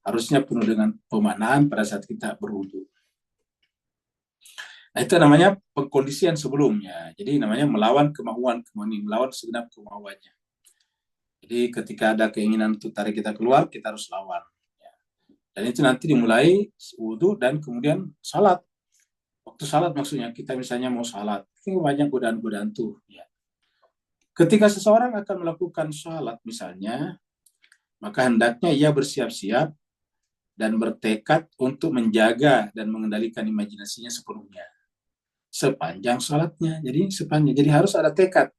harusnya penuh dengan pemaknaan pada saat kita berwudu. Nah, itu namanya pengkondisian sebelumnya. Jadi namanya melawan kemauan, melawan segenap kemauannya. Jadi ketika ada keinginan untuk tarik kita keluar, kita harus lawan. Dan itu nanti dimulai wudu dan kemudian salat. Waktu salat maksudnya, kita misalnya mau salat, ini banyak godaan-godaan tuh. Ya. Ketika seseorang akan melakukan salat misalnya, maka hendaknya ia bersiap-siap dan bertekad untuk menjaga dan mengendalikan imajinasinya sepenuhnya. Sepanjang salatnya, jadi harus ada tekad.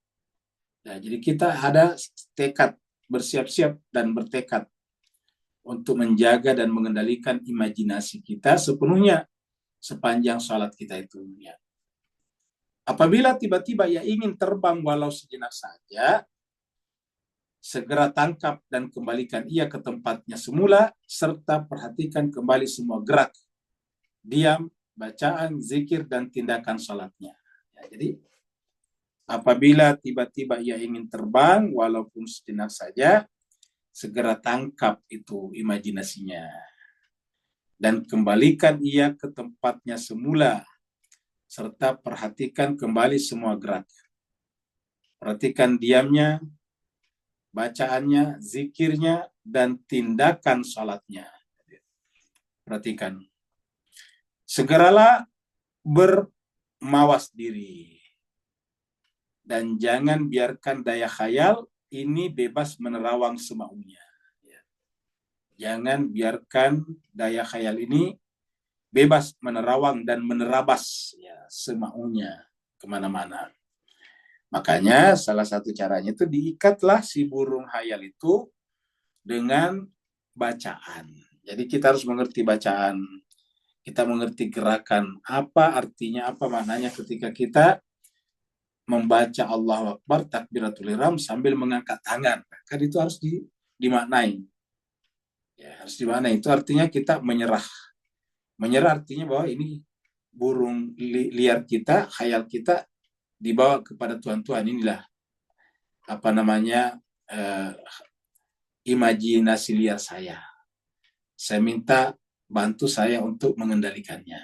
Nah, jadi kita ada tekad, bersiap-siap dan bertekad untuk menjaga dan mengendalikan imajinasi kita sepenuhnya sepanjang salat kita itu. Ya. Apabila tiba-tiba ia ingin terbang walau sejenak saja, segera tangkap dan kembalikan ia ke tempatnya semula, serta perhatikan kembali semua gerak, diam, bacaan, zikir, dan tindakan salatnya. Ya, jadi apabila tiba-tiba ia ingin terbang, walaupun sejenak saja, segera tangkap itu imajinasinya. Dan kembalikan ia ke tempatnya semula, serta perhatikan kembali semua gerak. Perhatikan diamnya, bacaannya, zikirnya, dan tindakan salatnya. Perhatikan. Segeralah bermawas diri. Dan jangan biarkan daya khayal ini bebas menerawang semaunya. Jangan biarkan daya khayal ini bebas menerawang dan menerabas semaunya kemana-mana. Makanya salah satu caranya itu diikatlah si burung khayal itu dengan bacaan. Jadi kita harus mengerti bacaan. Kita mengerti gerakan. Apa artinya, apa maknanya ketika kita membaca Allahu Akbar, takbiratul ihram sambil mengangkat tangan. Kan itu harus dimaknai. Ya, harus dimaknai. Itu artinya kita menyerah. Menyerah artinya bahwa ini burung liar kita, khayal kita dibawa kepada Tuhan. Inilah apa namanya imajinasi liar saya. Saya minta bantu saya untuk mengendalikannya.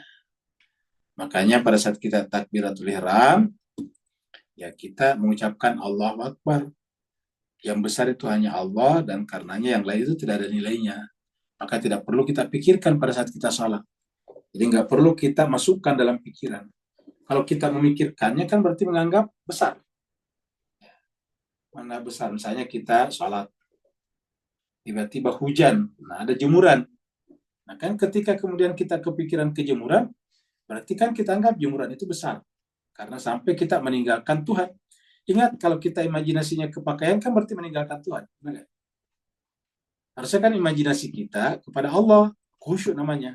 Makanya pada saat kita takbiratul ihram, ya kita mengucapkan Allahu Akbar. Yang besar itu hanya Allah, dan karenanya yang lain itu tidak ada nilainya. Maka tidak perlu kita pikirkan pada saat kita salat. Jadi nggak perlu kita masukkan dalam pikiran. Kalau kita memikirkannya kan berarti menganggap besar. Mana besar? Misalnya kita sholat, tiba-tiba hujan, nah ada jemuran. Nah kan ketika kemudian kita kepikiran kejemuran, berarti kan kita anggap jemuran itu besar. Karena sampai kita meninggalkan Tuhan. Ingat, kalau kita imajinasinya ke pakaian kan berarti meninggalkan Tuhan. Benar? Harusnya kan imajinasi kita kepada Allah, khusyuk namanya.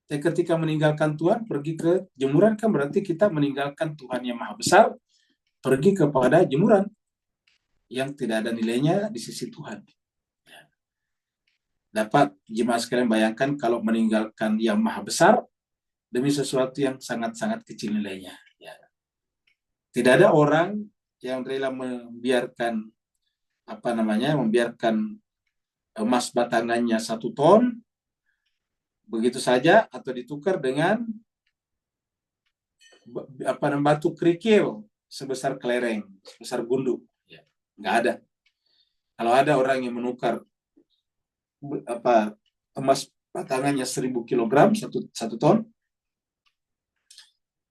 Tapi ketika meninggalkan Tuhan, pergi ke jemuran kan berarti kita meninggalkan Tuhan yang maha besar, pergi kepada jemuran yang tidak ada nilainya di sisi Tuhan. Dapat jemaah sekalian bayangkan kalau meninggalkan yang maha besar demi sesuatu yang sangat-sangat kecil nilainya. Ya. Tidak ada orang yang rela membiarkan emas batangannya 1 ton begitu saja atau ditukar dengan batu kerikil sebesar kelereng, sebesar gunduk. Ya. Nggak ada. Kalau ada orang yang menukar emas batangannya 1.000 kilogram, 1 ton,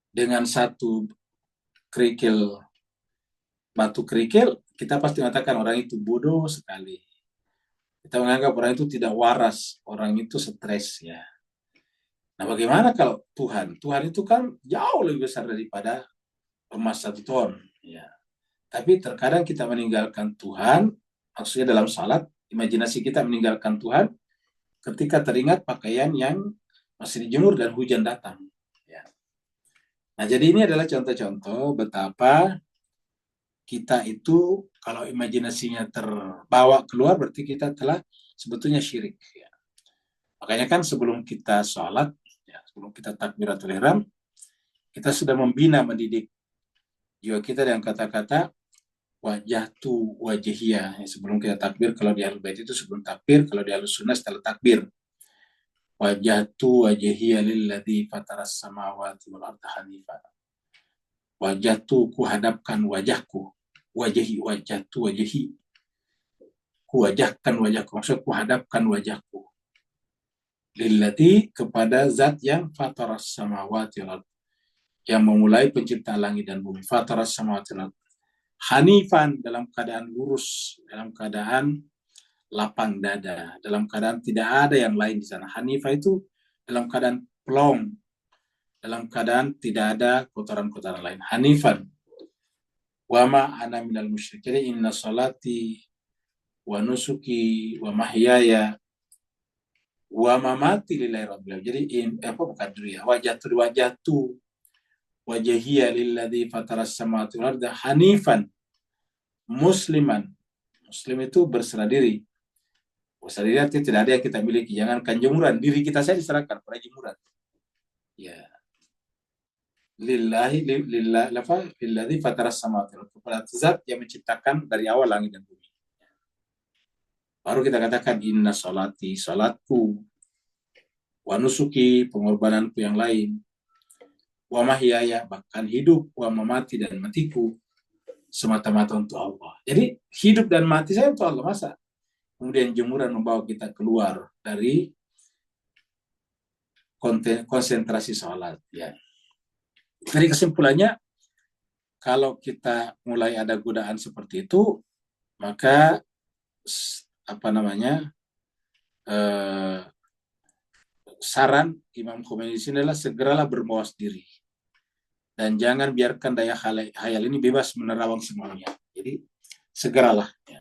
dengan 1 kerikil batu kerikil, kita pasti mengatakan orang itu bodoh sekali. Kita menganggap orang itu tidak waras, orang itu stres ya. Nah, bagaimana kalau Tuhan? Tuhan itu kan jauh lebih besar daripada emas 1 ton. Ya. Tapi terkadang kita meninggalkan Tuhan, maksudnya dalam salat, imajinasi kita meninggalkan Tuhan ketika teringat pakaian yang masih dijemur dan hujan datang. Ya. Nah, jadi ini adalah contoh-contoh betapa kita itu kalau imajinasinya terbawa keluar berarti kita telah sebetulnya syirik. Ya. Makanya kan sebelum kita sholat, ya, sebelum kita takbiratul ihram, kita sudah mendidik jiwa kita dengan kata-kata wajahtu wajihia. Ya, sebelum kita takbir, kalau di Ahlul Bait itu sebelum takbir, kalau di Ahlus Sunnah setelah takbir. Wajahtu wajihia lilladzi fataras samawati wal arda hanifan. Wajahtu kuhadapkan wajahku. Wajahtu wajihi. Kuwajahkan wajahku. Maksudnya kuhadapkan wajahku. Lilladzi kepada zat yang fataras samawati wal arda. Yang memulai penciptaan langit dan bumi. Fataras samawati wal arda. Hanifan dalam keadaan lurus, dalam keadaan lapang dada, dalam keadaan tidak ada yang lain di sana. Hanifah itu dalam keadaan plong, dalam keadaan tidak ada kotoran-kotoran lain. Hanifan. Wa ma ana minal musyrik. Jadi inna salati wa nusuki wa mahyaya wa mamati lillahi rabbil alamin. Jadi bukan dulu ya. Wajhatu wajhiya lilladzi fataras samawati wal arda hanifan musliman. Muslim itu berserah diri. Berserah diri artinya tidak ada yang kita miliki. Jangankan jemuran, diri kita saya diserahkan pada jemuran. Ya. Lilladzi fataras samawati wal arda. Kepada zat yang menciptakan dari awal langit dan bumi. Baru kita katakan inna salati, salatku, wa nusuki, pengorbananku yang lain, wa mahyaya, bahkan hidup, wa mamati, dan matiku, semata-mata untuk Allah. Jadi hidup dan mati saya untuk Allah. Masa kemudian jemuran membawa kita keluar dari konsentrasi sholat. Ya. Jadi kesimpulannya, kalau kita mulai ada godaan seperti itu, maka saran Imam Khomeini ini adalah segeralah bermawas diri. Dan jangan biarkan daya khayal ini bebas menerawang semuanya. Jadi segeralah. Ya.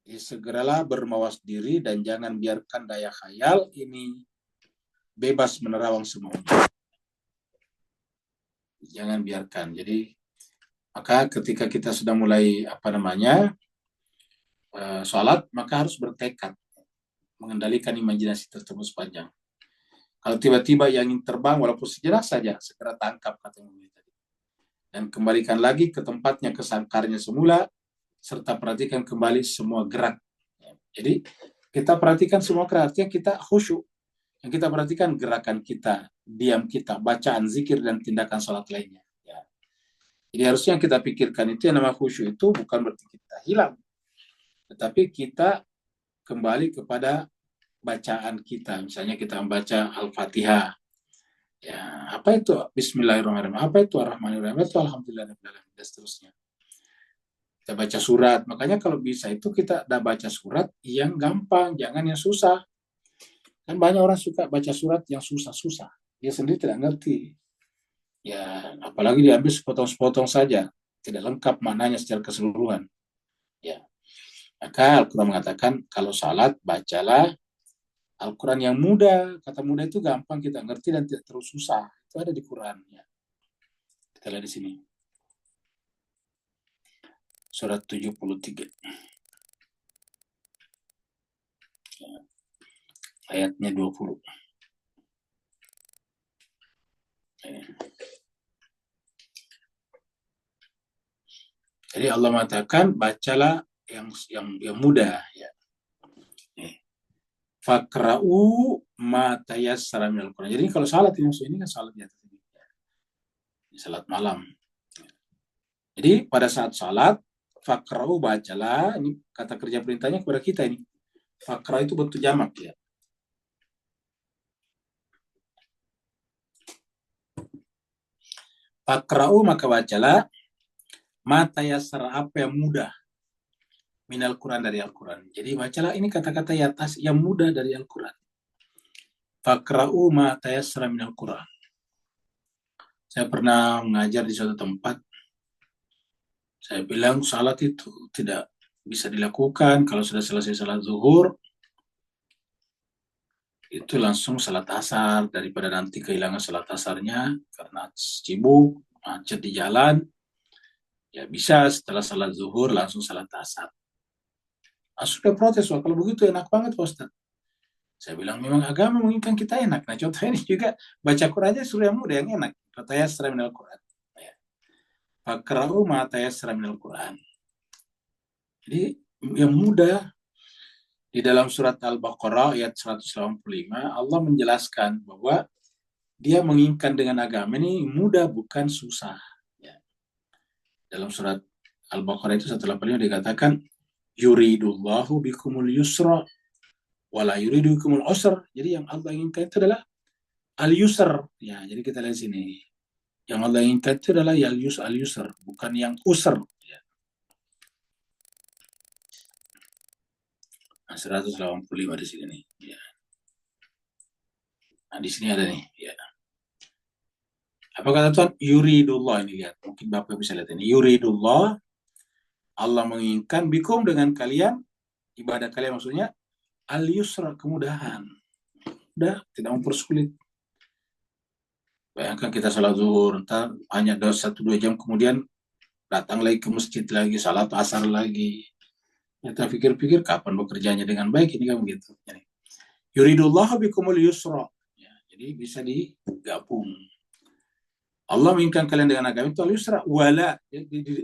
Segeralah bermawas diri dan jangan biarkan daya khayal ini bebas menerawang semuanya. Jangan biarkan. Jadi maka ketika kita sudah mulai sholat, maka harus bertekad mengendalikan imajinasi tersebut sepanjang. Kalau tiba-tiba yang ingin terbang walaupun sejenak saja, segera tangkap kata yang tadi. Dan kembalikan lagi ke tempatnya, ke sangkarnya semula, serta perhatikan kembali semua gerak. Jadi kita perhatikan semua gerak, artinya kita khusyuk. Yang kita perhatikan gerakan kita, diam kita, bacaan, zikir, dan tindakan sholat lainnya. Ya. Jadi harusnya yang kita pikirkan itu yang namanya khusyuk itu bukan berarti kita hilang. Tetapi kita kembali kepada bacaan kita. Misalnya kita membaca Al-Fatihah. Ya, apa itu Bismillahirrahmanirrahim? Apa itu Ar-Rahmanirrahim? Itu Alhamdulillahirrahmanirrahim, dan seterusnya. Kita baca surat. Makanya kalau bisa itu kita udah baca surat yang gampang, jangan yang susah. Kan banyak orang suka baca surat yang susah-susah. Dia sendiri tidak ngerti. Ya, apalagi diambil sepotong-sepotong saja, tidak lengkap maknanya secara keseluruhan. Ya, maka Al-Quran mengatakan kalau salat bacalah Al-Quran yang mudah. Kata mudah itu gampang kita ngerti dan tidak terus susah. Itu ada di Quran. Ya. Kita lihat di sini. Surat 73. Ya. Ayatnya 20. Ya. Jadi Allah mengatakan bacalah yang mudah. Ya. Fakra'u ma tayassara minal Quran. Jadi kalau salat ini kan salat di atas ini. Salat malam. Jadi pada saat salat fakra'u bacalah, ini kata kerja perintahnya kepada kita ini. Fakra itu bentuk jamak ya. Fakra'u maka bacalah mata yasar apa yang mudah minal Quran dari Al-Quran. Jadi bacalah ini kata-kata yang mudah dari Al-Quran. Fakra'u mata yasar minal Quran. Saya pernah mengajar di suatu tempat. Saya bilang salat itu tidak bisa dilakukan kalau sudah selesai salat zuhur. Itu langsung salat asar daripada nanti kehilangan salat asarnya karena sibuk, macet di jalan. Ya bisa setelah salat zuhur langsung salat asar. Sudah protes, wah kalau begitu enak banget Pak Ustaz. Saya bilang memang agama menginginkan kita enak. Nah contoh ini juga baca Quran aja suruh yang mudah yang enak. Fatayasra minal Quran. Fakra'u ma tayassara minal Quran. Jadi yang mudah di dalam surat Al-Baqarah ayat 185 Allah menjelaskan bahwa dia menginginkan dengan agama ini mudah bukan susah. Ya. Dalam surat Al-Baqarah itu 185 dikatakan yuridullahu bikumul yusra wala yuridu bikumul usra. Jadi yang Allah inginkan itu adalah al-yusr. Ya, jadi kita lihat sini. Yang Allah inginkan itu adalah al-yusr, bukan yang usr. Ya. Nah, 185 di sini nih. Ya. Nah, di sini ada nih. Ya. Apa kata Tuhan? Yuridullah, ini lihat. Mungkin Bapak bisa lihat ini. Yuridullah, Allah menginginkan bikum dengan kalian, ibadah kalian maksudnya, al-yusra, kemudahan. Udah, tidak mempersulit. Bayangkan kita salat zuhur, ntar hanya 1-2 jam kemudian datang lagi ke masjid lagi, salat asar lagi. Kita pikir-pikir kapan bekerjanya dengan baik, ini kan begitu. Yuridullah bikumul yusra. Ya, jadi bisa digabung. Allah menginginkan kalian dengan agama itu al-yusra. Wala,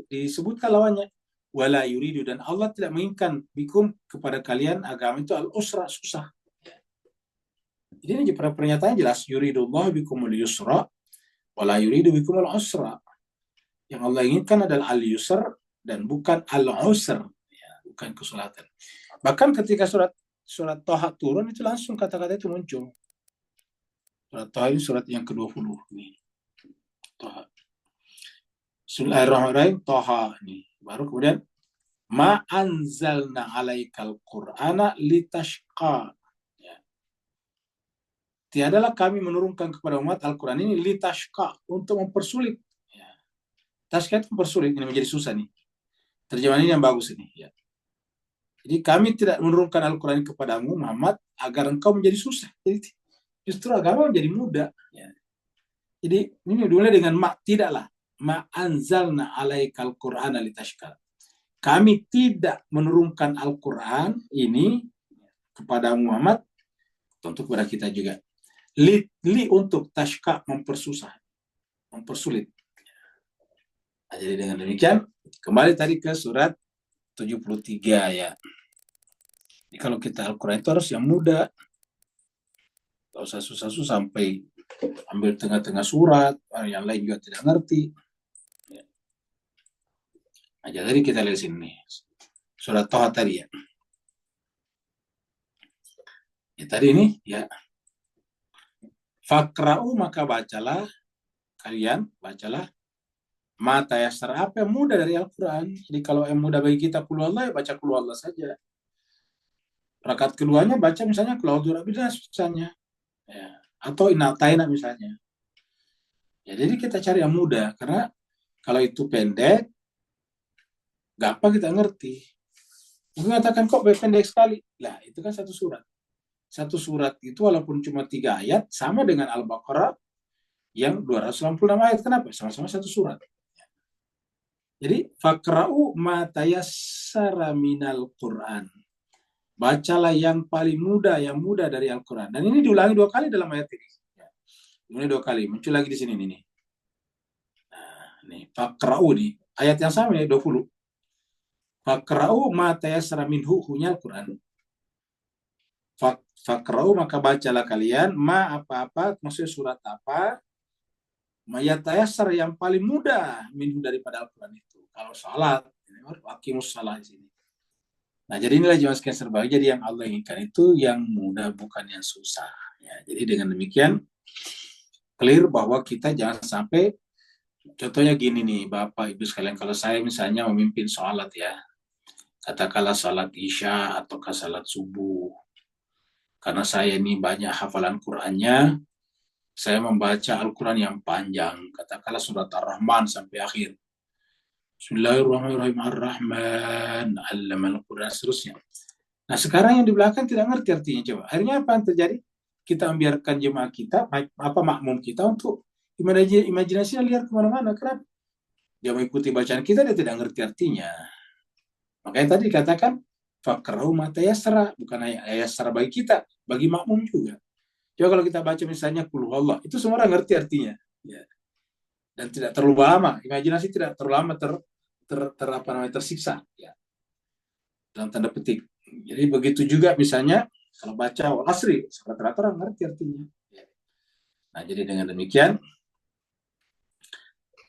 disebutkan lawannya. Wala yuridu, dan Allah tidak menginginkan bikum kepada kalian agama itu al-usra, susah. Jadi ini pernyataannya jelas. Yuridullah bikumul yusra. Wala yuridu bikumul usra. Yang Allah inginkan adalah al-yusr dan bukan al-usr. Ya, bukan kesulatan. Bahkan ketika surat Toha turun itu langsung kata-kata itu muncul. Surat Toha ini surat yang ke-20 nih. Toha. Bismillahirrahmanirrahim. Toha nih. Baru kemudian ma anzalna alaikal qur'ana litashqa. Ya. Tiadalah kami menurunkan kepada umat Al-Quran ini litashqa, untuk mempersulit. Ya. Tashqa itu mempersulit, ini menjadi susah nih. Terjemahan ini yang bagus ini. Ya. Jadi kami tidak menurunkan Al-Quran kepadamu Muhammad agar engkau menjadi susah. Jadi justru agama menjadi mudah. Ya. Jadi ini dimulai dengan tidaklah ma anzalna alaikal qur'ana litashqa. Kami tidak menurunkan Al-Quran ini kepada Muhammad, tentu kepada kita juga. Li untuk tashqa, mempersusah, mempersulit. Nah, jadi dengan demikian, kembali tadi ke surat 73 ya. Jadi kalau kita Al-Quran itu harus yang mudah. Gak usah susah-susah sampai ambil tengah-tengah surat, yang lain juga tidak ngerti. Nah, jadi kita lihat sini. Surat Toha tadi ya. Ya, tadi ini ya, fakra'u maka bacalah kalian, bacalah mata yasar, apa yang mudah dari Al-Quran. Jadi kalau yang mudah bagi kita qul Allah, ya baca qul Allah saja. Rakaat keduanya baca misalnya qul a'udzu birabbil nas misalnya, ya. Atau inna ta'ina misalnya. Ya, jadi kita cari yang mudah, karena kalau itu pendek, gampang kita ngerti. Mungkin mengatakan kok pendek sekali. Lah, itu kan satu surat. Satu surat itu walaupun cuma 3 ayat, sama dengan Al-Baqarah yang 286 ayat. Kenapa? Sama-sama satu surat. Jadi, fakra'u ma tayassara minal Qur'an. Bacalah yang paling mudah, yang mudah dari Al-Quran. Dan ini diulangi 2 kali dalam ayat ini. Ini 2 kali, muncul lagi di sini nih. Nah, nih, fakra'u nih. Ayat yang sama nih, 20. Fakra'u ma tayassara minhu, hunya Al-Quran. Fakra'u maka bacalah kalian, ma apa-apa, maksudnya surat apa, mayatayassar yang paling mudah minhu daripada Al-Quran itu. Kalau salat, aqimus salat di sini. Nah, jadi inilah jemaah sekalian serba. Jadi yang Allah inginkan itu yang mudah, bukan yang susah. Ya, jadi dengan demikian clear bahwa kita jangan sampai, contohnya gini nih, Bapak Ibu sekalian, kalau saya misalnya memimpin sholat ya, katakanlah sholat isya atau sholat subuh, karena saya ini banyak hafalan Qur'annya, saya membaca Al-Quran yang panjang, katakanlah surat Ar-Rahman sampai akhir. Bismillahirrahmanirrahim, Ar-Rahman, Allamal Quran, seterusnya. Nah, sekarang yang di belakang tidak ngerti artinya, coba. Akhirnya apa yang terjadi? Kita membiarkan jemaah kita, makmum kita untuk imajinasinya liar kemana-mana. Kenapa? Dia mengikuti bacaan kita, dia tidak ngerti artinya. Makanya tadi dikatakan, fakra'u ma tayassara, bukan ayasara bagi kita, bagi makmum juga. Coba kalau kita baca misalnya qul huwallah, itu semua orang ngerti artinya. Ya. Dan tidak terlalu lama, imajinasi tidak terlalu lama tersiksa. Ya. Dalam tanda petik. Jadi begitu juga misalnya kalau baca wal asri, rata-rata orang ngerti artinya. Nah, jadi dengan demikian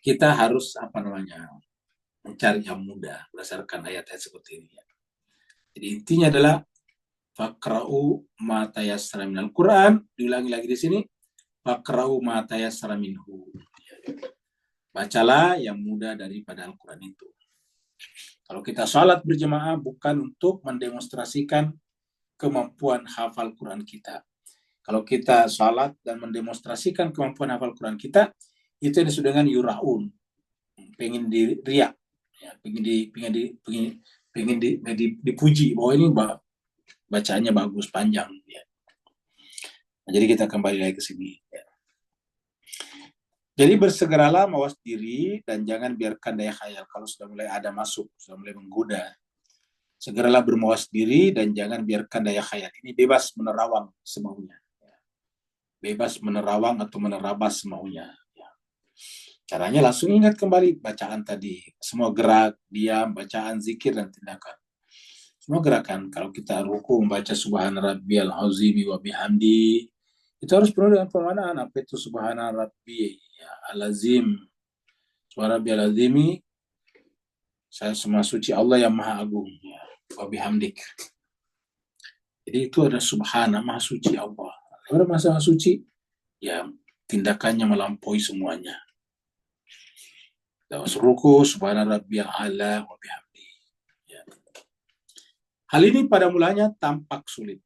kita harus mencari yang mudah berdasarkan ayat-ayat seperti ini. Jadi intinya adalah fakra'u ma tayassara minal Qur'an, diulangi lagi di sini, fakra'u ma tayassara minhu. Bacalah yang mudah daripada Al-Quran itu. Kalau kita salat berjemaah bukan untuk mendemonstrasikan kemampuan hafal Quran kita. Kalau kita salat dan mendemonstrasikan kemampuan hafal Quran kita, itu yang disebut dengan yura'un, pengen diriak, ya, pengen dipuji bahwa ini bacaannya bagus, panjang. Ya. Nah, jadi kita kembali lagi ke sini. Ya. Jadi bersegeralah mawas diri dan jangan biarkan daya khayal kalau sudah mulai ada masuk, sudah mulai menggoda. Segeralah bermawas diri dan jangan biarkan daya khayal ini bebas menerawang semaunya. Bebas menerawang atau menerabas semaunya. Caranya langsung ingat kembali bacaan tadi. Semua gerak, diam, bacaan, zikir, dan tindakan. Semua gerakan. Kalau kita ruku membaca subhana rabbiyal azimi wa bihamdi, itu harus penuh dengan pemanaan. Apa itu subhana rabbi ya, al-azim. Subhana rabbiyal azimi, saya semua suci Allah yang maha agung. Ya, wa bihamdik. Jadi itu ada subhana, maha suci Allah. Orang maha suci, ya tindakannya melampaui semuanya. Ruku subhana rabbiyal a'la wa bihamdi. Ya. Hal ini pada mulanya tampak sulit.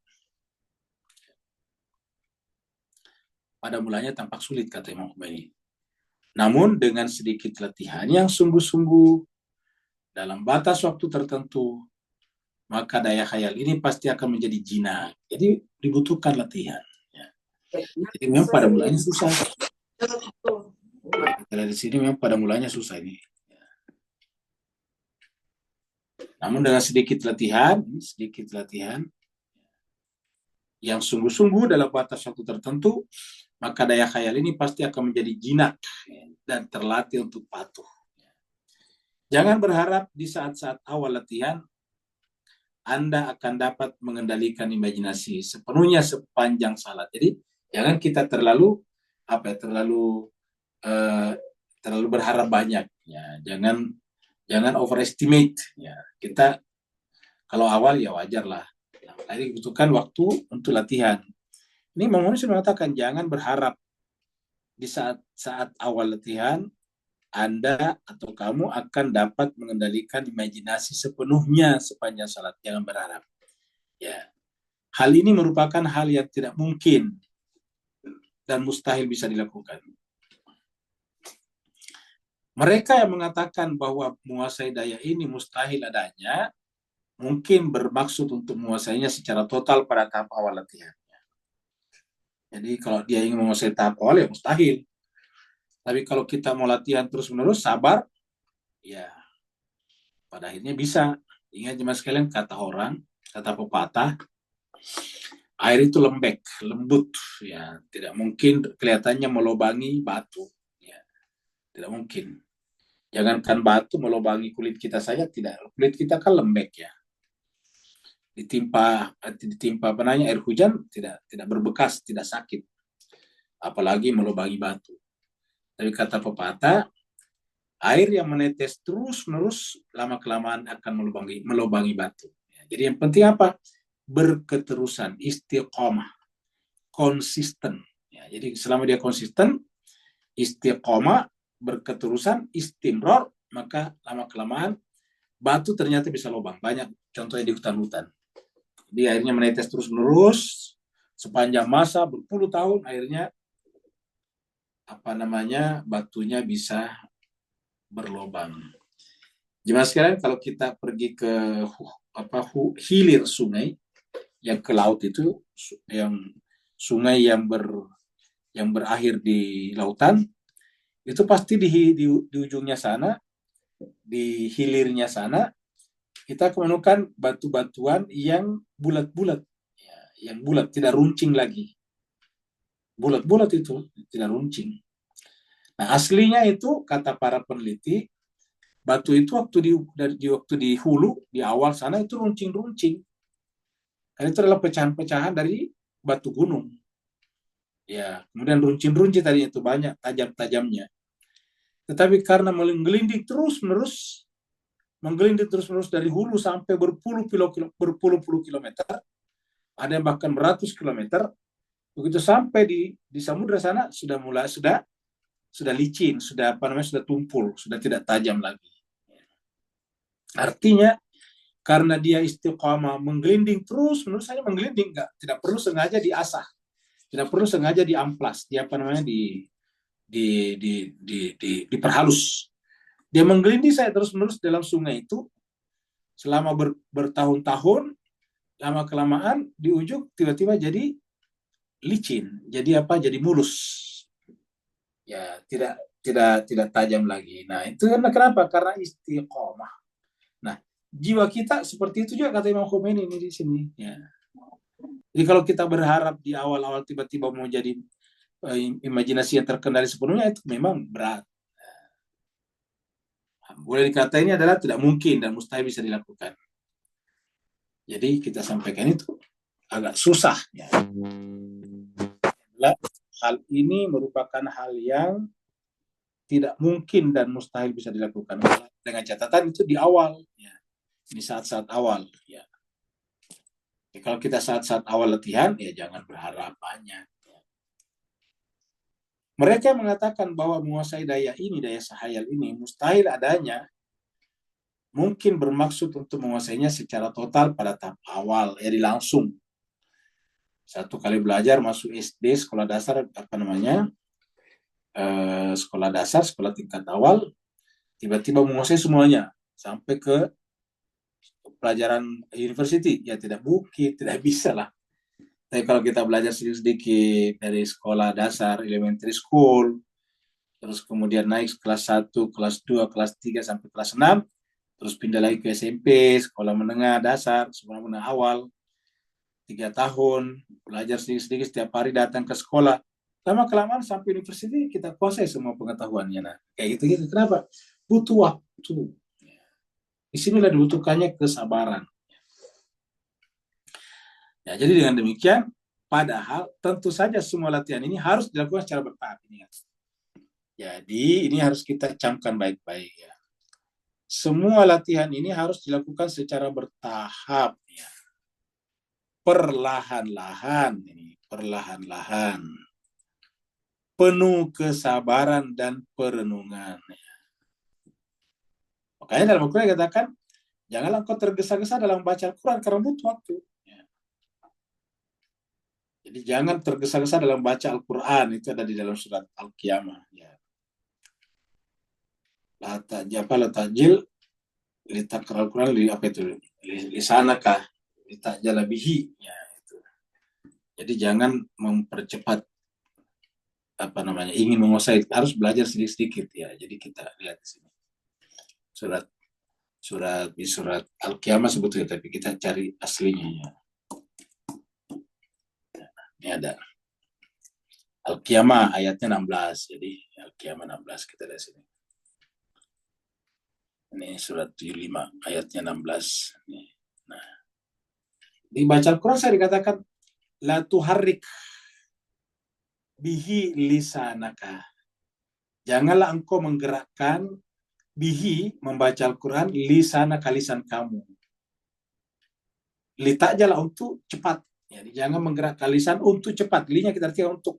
Pada mulanya tampak sulit, kata Imam Khomeini. Namun dengan sedikit latihan yang sungguh-sungguh dalam batas waktu tertentu, maka daya khayal ini pasti akan menjadi jinak. Jadi dibutuhkan latihan. Ya. Jadi memang pada mulanya susah. Kita di sini memang pada mulanya susah ini. Namun dengan sedikit latihan yang sungguh-sungguh dalam batas waktu tertentu, maka daya khayal ini pasti akan menjadi jinak dan terlatih untuk patuh. Jangan berharap di saat-saat awal latihan Anda akan dapat mengendalikan imajinasi sepenuhnya sepanjang salat. Jadi jangan kita terlalu berharap banyak. Ya, jangan overestimate. Ya, kita kalau awal ya wajar lah. Jadi dibutuhkan waktu untuk latihan. Ini Bang Moni sudah mengatakan jangan berharap di saat awal latihan Anda atau kamu akan dapat mengendalikan imajinasi sepenuhnya sepanjang salat. Jangan berharap. Ya, hal ini merupakan hal yang tidak mungkin dan mustahil bisa dilakukan. Mereka yang mengatakan bahwa menguasai daya ini mustahil adanya, mungkin bermaksud untuk menguasainya secara total pada tahap awal latihan. Jadi kalau dia ingin menguasai tahap awal ya mustahil. Tapi kalau kita mau latihan terus-menerus, sabar, ya pada akhirnya bisa. Ingat cuma sekalian kata orang, kata pepatah, air itu lembek, lembut, ya tidak mungkin kelihatannya melobangi batu, ya tidak mungkin. Jangankan batu melobangi kulit kita saja tidak, kulit kita kan lembek ya. Ditimpa penanya air hujan tidak berbekas, tidak sakit, apalagi melobangi batu. Tapi kata pepatah, air yang menetes terus-menerus lama kelamaan akan melubangi batu. Jadi yang penting apa? Berketerusan, istiqomah, konsisten. Ya, jadi selama dia konsisten, istiqomah, berketerusan, istimror, maka lama kelamaan batu ternyata bisa lubang. Banyak contohnya di hutan-hutan. Jadi airnya menetes terus-menerus sepanjang masa berpuluh tahun, akhirnya batunya bisa berlubang. Jemaah sekalian, kalau kita pergi ke hilir sungai yang ke laut itu, yang sungai yang berakhir di lautan, itu pasti di ujungnya sana, di hilirnya sana, kita menemukan batu-batuan yang bulat-bulat, ya, yang bulat, tidak runcing lagi. Bulat-bulat itu, tidak runcing. Nah, aslinya itu, kata para peneliti, batu itu waktu di hulu, di awal sana itu runcing-runcing. Karena itu adalah pecahan-pecahan dari batu gunung. Ya, kemudian runcing-runcing tadi itu banyak tajam-tajamnya. Tetapi karena menggelinding terus-menerus dari hulu sampai berpuluh-puluh kilometer, ada yang bahkan beratus kilometer, begitu sampai di samudra sana sudah licin, sudah tumpul, sudah tidak tajam lagi. Artinya karena dia istiqamah menggelinding terus menurut saya menggelinding, tidak perlu sengaja diasah, tidak perlu sengaja diamplas, diperhalus. Dia menggelinding saya terus menerus dalam sungai itu selama bertahun-tahun, lama kelamaan di ujung tiba-tiba jadi licin, jadi mulus, ya tidak tajam lagi. Nah itu kenapa? Karena istiqomah. Nah jiwa kita seperti itu juga kata Imam Khomeini ini di sini. Ya. Jadi kalau kita berharap di awal-awal tiba-tiba mau jadi imajinasi yang terkendali sepenuhnya, itu memang berat. Boleh dikata ini adalah tidak mungkin dan mustahil bisa dilakukan. Jadi kita sampaikan itu agak susah. Ya. Hal ini merupakan hal yang tidak mungkin dan mustahil bisa dilakukan. Dengan catatan itu di awal. Ya. Di saat-saat awal. Ya. Ya, kalau kita saat-saat awal latihan, ya jangan berharap banyak. Mereka mengatakan bahwa menguasai daya sahayal ini, mustahil adanya, mungkin bermaksud untuk menguasainya secara total pada tahap awal, jadi langsung. Satu kali belajar masuk SD, sekolah dasar, sekolah dasar, sekolah tingkat awal, tiba-tiba menguasai semuanya, sampai ke pelajaran university, ya tidak mungkin, tidak bisa lah. Tapi kalau kita belajar sedikit-sedikit dari sekolah dasar, elementary school, terus kemudian naik kelas 1, kelas 2, kelas 3, sampai kelas 6, terus pindah lagi ke SMP, sekolah menengah dasar, sekolah menengah awal, 3 tahun, belajar sedikit-sedikit setiap hari datang ke sekolah. Lama-kelamaan sampai university kita kuasai semua pengetahuannya. Nah, kayak gitu-gitu. Kenapa? Butuh waktu. Di sinilah dibutuhkannya kesabaran. Ya, jadi dengan demikian, padahal tentu saja semua latihan ini harus dilakukan secara bertahap. Jadi ini harus kita camkan baik-baik ya. Semua latihan ini harus dilakukan secara bertahap ya. perlahan-lahan, ini perlahan-lahan, penuh kesabaran dan perenungan. Makanya dalam Al-Quran dikatakan, janganlah engkau tergesa-gesa dalam baca Al-Quran karena butuh waktu. Jadi jangan tergesa-gesa dalam baca Al-Quran, itu ada di dalam surat Al-Qiyamah. Ya. La tajil litakra Al-Quran apa itu? Lisanakah litajalabihi. Ya, itu. Jadi jangan mempercepat apa namanya ingin menguasai, harus belajar sedikit-sedikit ya. Jadi kita lihat di sini surat Al-Qiyamah sebetulnya, tapi kita cari aslinya ya. Ini ada Al-Qiyamah ayatnya 16. Jadi Al-Qiyamah 16 kita lihat sini. Ini surat 75 ayatnya 16. Nah, di baca Al-Quran saya dikatakan la tuharrik bihi lisanaka. Janganlah engkau menggerakkan bihi membaca Al-Quran lisanaka lisan kamu. Litakjalah untuk cepat. Jadi jangan menggerakkan lisan untuk cepat. Linya kita artikan untuk.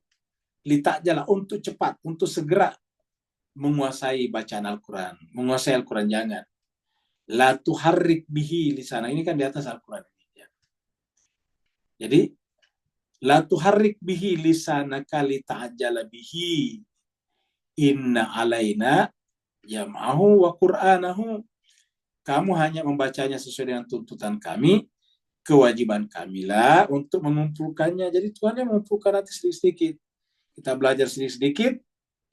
Litakjalah untuk cepat, untuk segera menguasai bacaan Al-Quran. Menguasai Al-Quran jangan. La tuharrik bihi lisana. Ini kan di atas Al-Quran. Jadi la tuharrik bihi lisanaka lita'jala bihi inna alaina jam'ahu wa qur'anahu. Kamu hanya membacanya sesuai dengan tuntutan kami, kewajiban kamilah untuk mengumpulkannya. Jadi Tuhan yang mengumpulkan nanti sedikit-sedikit. Kita belajar sedikit-sedikit,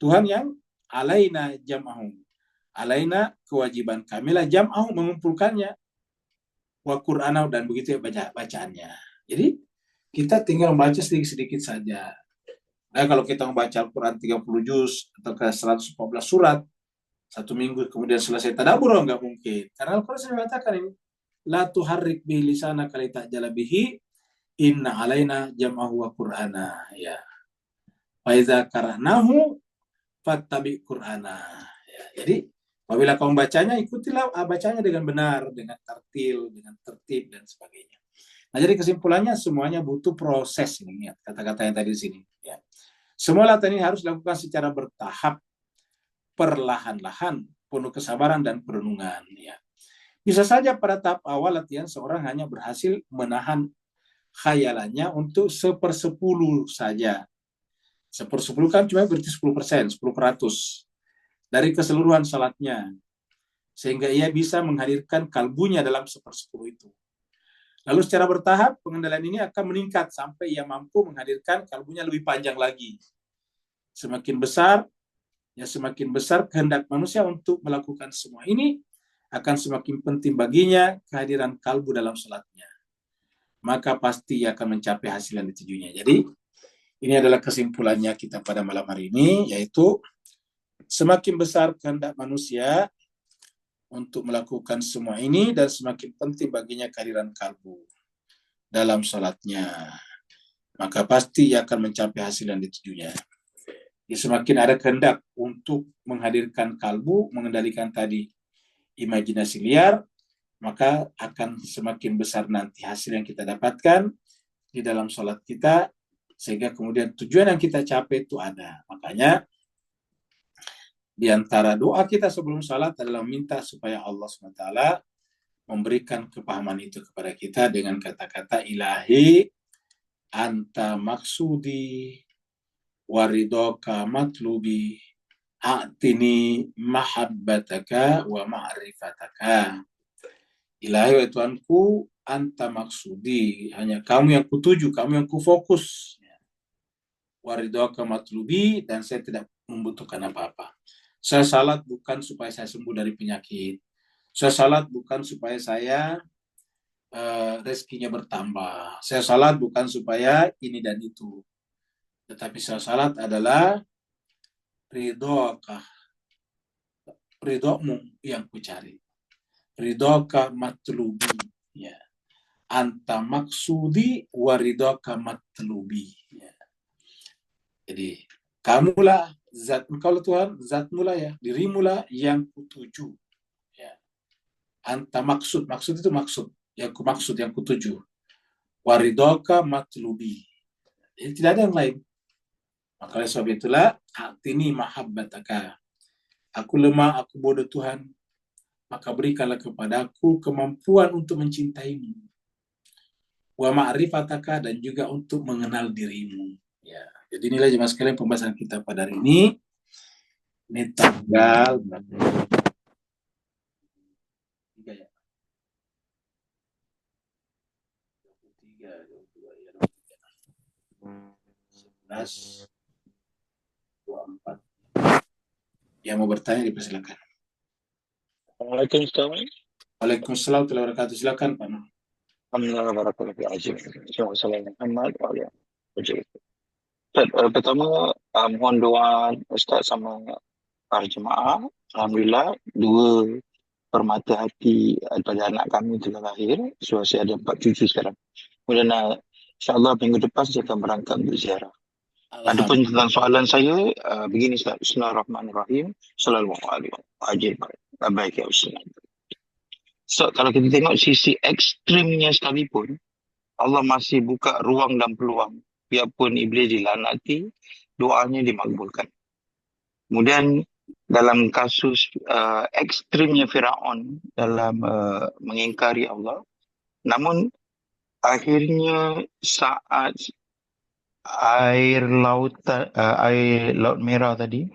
Tuhan yang alaina jam'ahu. Alaina kewajiban kamilah jam'ahu mengumpulkannya. Wa qur'anahu dan begitu ya bacaannya. Jadi kita tinggal membaca sedikit-sedikit saja. Nah, kalau kita membaca Al-Quran 30 juz atau ke 114 surat, satu minggu kemudian selesai tadabbur, enggak mungkin. Karena Al-Quran sudah mengatakan ini, la tuharrik bihi lisanaka litajala bihi inna alaina jam'ahu wa qur'ana. Ya. Fa iza qara'nahu fattabi qur'ana. Ya. Jadi apabila kamu bacanya, ikutilah bacanya dengan benar, dengan tartil, dengan tertib dan sebagainya. Nah, jadi kesimpulannya semuanya butuh proses ini, kata-kata yang tadi di sini. Ya. Semua latihan ini harus dilakukan secara bertahap, perlahan-lahan, penuh kesabaran dan perenungan. Ya. Bisa saja pada tahap awal latihan seorang hanya berhasil menahan khayalannya untuk 1/10 saja. 1/10 kan cuma berarti 10%, 10% dari keseluruhan salatnya. Sehingga ia bisa menghadirkan kalbunya dalam 1/10 itu. Lalu secara bertahap, pengendalian ini akan meningkat sampai ia mampu menghadirkan kalbunya lebih panjang lagi. Semakin besar kehendak manusia untuk melakukan semua ini, akan semakin penting baginya kehadiran kalbu dalam salatnya. Maka pasti ia akan mencapai hasil yang ditujunya. Jadi, ini adalah kesimpulannya kita pada malam hari ini, yaitu semakin besar kehendak manusia untuk melakukan semua ini dan semakin penting baginya kehadiran kalbu dalam salatnya, maka pasti ia akan mencapai hasil yang ditujunya. Jadi semakin ada kehendak untuk menghadirkan kalbu, mengendalikan tadi imajinasi liar, maka akan semakin besar nanti hasil yang kita dapatkan di dalam salat kita, sehingga kemudian tujuan yang kita capai itu ada. Makanya di antara doa kita sebelum salat adalah minta supaya Allah SWT memberikan kepahaman itu kepada kita dengan kata-kata ilahi anta maksudi waridoka matlubi a'tini mahabbataka wa ma'rifataka. Ilahi wa Tuhanku, anta maksudi, hanya kamu yang kutuju, kamu yang kufokus. Waridoka matlubi, dan saya tidak membutuhkan apa-apa. Saya salat bukan supaya saya sembuh dari penyakit. Saya salat bukan supaya saya rezekinya bertambah. Saya salat bukan supaya ini dan itu. Tetapi saya salat adalah ridhomu yang kucari. Ridhoka matlubi. Ya. Anta maksudi waridhoka matlubi. Ya. Jadi, kamulah zat, engkau Tuhan, zatmulah ya, dirimulah yang kutuju. Ya. Anta maksud itu maksud, yang kumaksud, yang kutuju. waridhoka matlubi. Jadi tidak ada yang lain. Maka oleh sebab itulah, atini mahabbataka. Aku lemah, aku bodoh Tuhan. Maka berikanlah kepadaku kemampuan untuk mencintaimu. Wa ma'rifataka, dan juga untuk mengenal dirimu. Ya, jadi inilah jemaah sekalian pembahasan kita pada hari ini. Ini tanggal tiga ya. 23, 22, ya, 11, 24. Yang mau bertanya dipersilakan. Waalaikumsalam. Waalaikumsalam warahmatullahi wabarakatuh. Silakan Pak Nur. Alhamdulillah warahmatullahi wabarakatuh. Assalamualaikum warahmatullahi wabarakatuh. Pertama, mohon doa Ustaz sama para jemaah. Alhamdulillah, 2 permata hati daripada anak kami telah lahir. So, saya ada 4 cucu sekarang. Kemudian, insyaAllah minggu depan saya akan berangkat untuk ziarah. Adapun tentang soalan saya, begini Ustaz. Bismillahirrahmanirrahim. Sallallahu alaihi wasallam. Baik ya Ustaz. So, kalau kita tengok sisi ekstrimnya sekalipun, Allah masih buka ruang dan peluang. Biarpun iblis dilanati, doanya dimakbulkan. Kemudian dalam kasus ekstrimnya Firaun dalam mengingkari Allah, namun akhirnya saat air laut merah tadi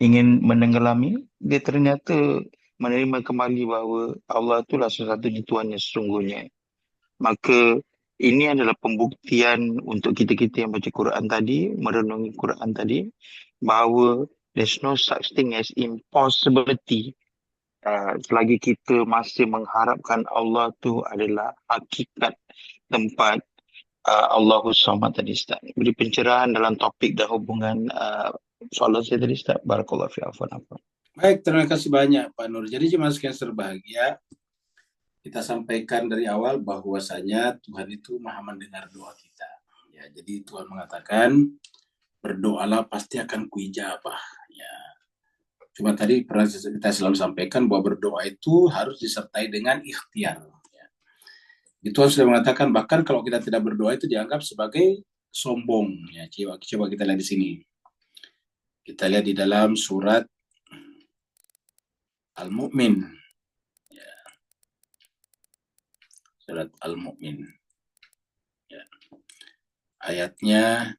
ingin menenggelami, dia ternyata menerima kembali bahawa Allah itulah satu-satunya Tuhannya sesungguhnya. Maka ini adalah pembuktian untuk kita-kita yang baca Quran tadi, merenungi Quran tadi, bahawa there's no such thing as impossibility. Selagi kita masih mengharapkan Allah tu adalah hakikat tempat Allahus Samad tadi Ustaz. Beri pencerahan dalam topik dan hubungan soalan saya tadi Ustaz. Barakallahu fi afwan. Baik, terima kasih banyak Pak Nur. Jadi jemaah sekalian berbahagia, kita sampaikan dari awal bahwasanya Tuhan itu Maha mendengar doa kita. Ya, jadi Tuhan mengatakan, berdoalah pasti akan kuijabah. Ya. Cuma tadi pernah kita selalu sampaikan bahwa berdoa itu harus disertai dengan ikhtiar. Ya. Tuhan sudah mengatakan bahkan kalau kita tidak berdoa itu dianggap sebagai sombong. Ya, coba kita lihat di sini. Kita lihat di dalam surat Al-Mu'min. Ya. Surat Al-Mu'min. Ya. Ayatnya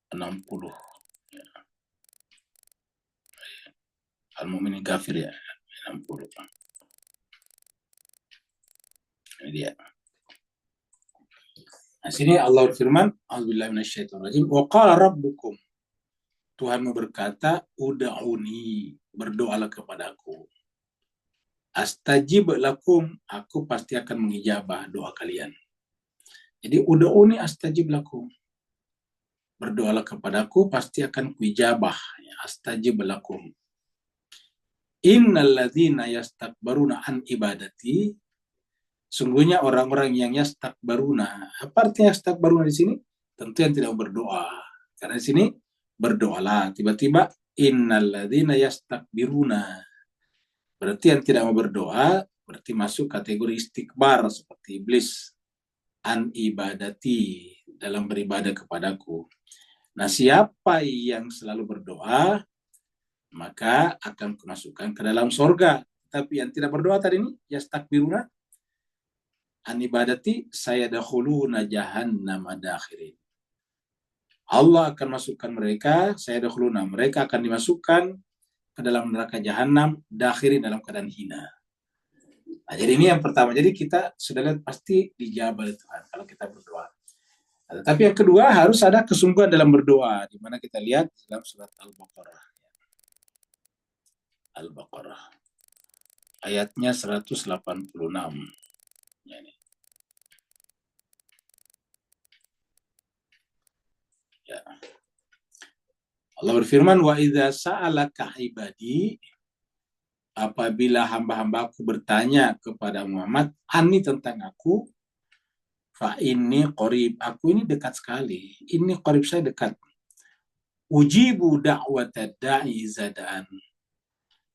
60. Ya. Al-Mu'min kafir ya. 60. Ini dia. Nah, sini Allah berfirman, A'udzubillahi minasyaitonirrajim, wa qala rabbukum. Tuhanmu berkata, ud'uni, berdoalah kepadaku. Astajib lakum, aku pasti akan mengijabah doa kalian. Jadi ud'uni astajib lakum. Berdoalah kepadaku, pasti akan kuijabah. Astajib lakum. Innal ladzina yastakbaruna an ibadati, sungguhnya orang-orang yang yastakbaruna. Apa artinya yastakbaruna di sini? Tentu yang tidak berdoa. Karena di sini berdoalah. Tiba-tiba innal ladzina yastakbiruna. Berarti yang tidak mau berdoa berarti masuk kategori istikbar seperti iblis. An ibadati, dalam beribadah kepadaku. Nah, siapa yang selalu berdoa maka akan kemasukkan ke dalam surga. Tapi yang tidak berdoa tadi ini yastakbiruna an ibadati sayadkhuluna jahannama dakhirin. Allah akan masukkan mereka, mereka akan dimasukkan ke dalam neraka jahanam dakhirin, dalam keadaan hina. Nah, jadi ini yang pertama. Jadi kita sudah lihat pasti dijawab oleh Tuhan kalau kita berdoa. Nah, tapi yang kedua harus ada kesungguhan dalam berdoa, di mana kita lihat dalam surat Al-Baqarah. Al-Baqarah. Ayatnya 186. Ya. Allah berfirman, wa idza sa'alaka ibadi, apabila hamba-hambaku bertanya kepada Muhammad, ani tentang aku, fa ini qarib, aku ini dekat sekali. Ini qarib, saya dekat. Ujibu da'wata da'i zadaan.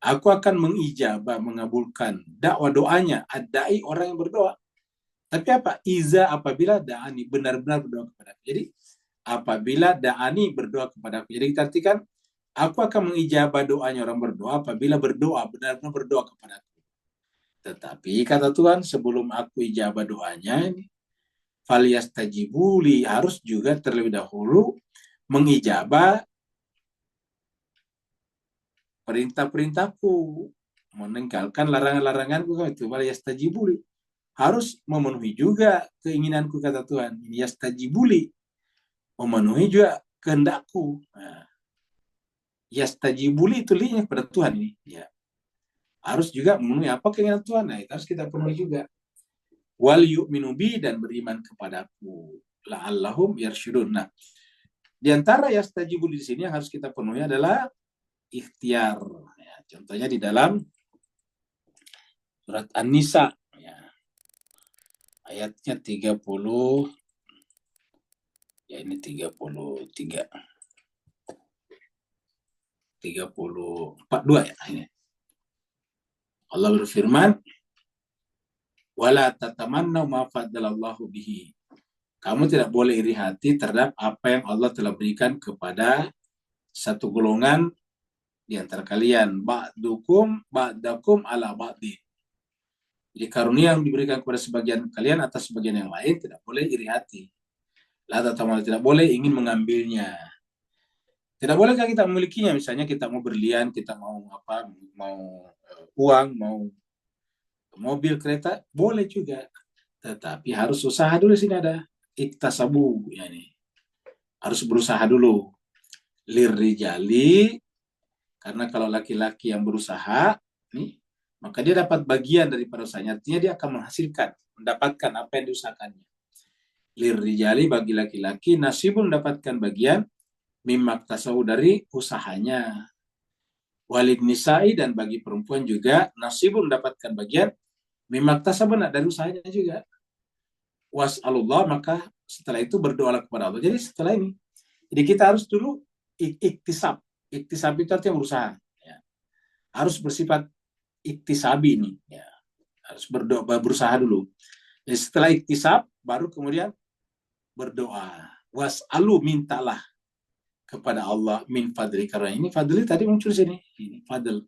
Aku akan mengijabah, mengabulkan dakwah doanya. Ad-da'i, orang yang berdoa. Tapi apa? Iza apabila da'ani benar-benar berdoa kepada aku. Jadi apabila da'ani berdoa kepada aku. Jadi kita artikan aku akan mengijabah doanya orang berdoa apabila berdoa benar-benar berdoa kepada aku. Tetapi kata Tuhan sebelum aku ijabah doanya ini falyastajibuli harus juga terlebih dahulu mengijabah perintah-perintahku, meninggalkan larangan-laranganku itu falyastajibuli. Harus memenuhi juga keinginanku kata Tuhan. Yastajibuli memenuhi juga kehendakku. Nah, yastajibuli itu linknya pada Tuhan ini. Ya. Harus juga memenuhi apa keinginan Tuhan. Nah, itu harus kita penuhi juga. Wal yu'minu bi dan beriman kepadaku. La'allahum yarsyudun. Nah, di antara yastajibuli di sini yang harus kita penuhi adalah ikhtiar. Ya, contohnya di dalam surat An-Nisa ya, ayatnya 30 ya ini 33 42 ya ini. Allah berfirman, wala tatamannaw ma faddalallahu bihi. Kamu tidak boleh iri hati terhadap apa yang Allah telah berikan kepada satu golongan di antara kalian. Ba'dakum ala ba'di. Jadi karunia yang diberikan kepada sebagian kalian atas sebagian yang lain tidak boleh iri hati. La tatamannaw tidak boleh ingin mengambilnya. Tidak bolehkah kita memilikinya? Misalnya kita mau berlian, kita mau apa, mau uang, mau mobil, kereta, boleh juga. Tetapi harus usaha dulu sini ada iktasabu ya nih. Harus berusaha dulu. Lirrijali karena kalau laki-laki yang berusaha nih, maka dia dapat bagian daripada usahanya. Artinya dia akan menghasilkan, mendapatkan apa yang diusahakannya. Lirrijali bagi laki-laki nasibun mendapatkan bagian mimmak tasawu dari usahanya. Walid nisa'i dan bagi perempuan juga nasibun mendapatkan bagian mimmak tasawu dari usahanya juga. Was'alullah maka setelah itu berdoalah kepada Allah. Jadi setelah ini, jadi kita harus dulu iktisab. Iktisab itu artinya berusaha. Ya. Harus bersifat iktisabi ini. Ya. Harus berdoa, berusaha dulu. Jadi setelah iktisab, baru kemudian berdoa. Was'alu mintalah kepada Allah min fadli. Karena ini fadli tadi muncul sini. Ini fadl.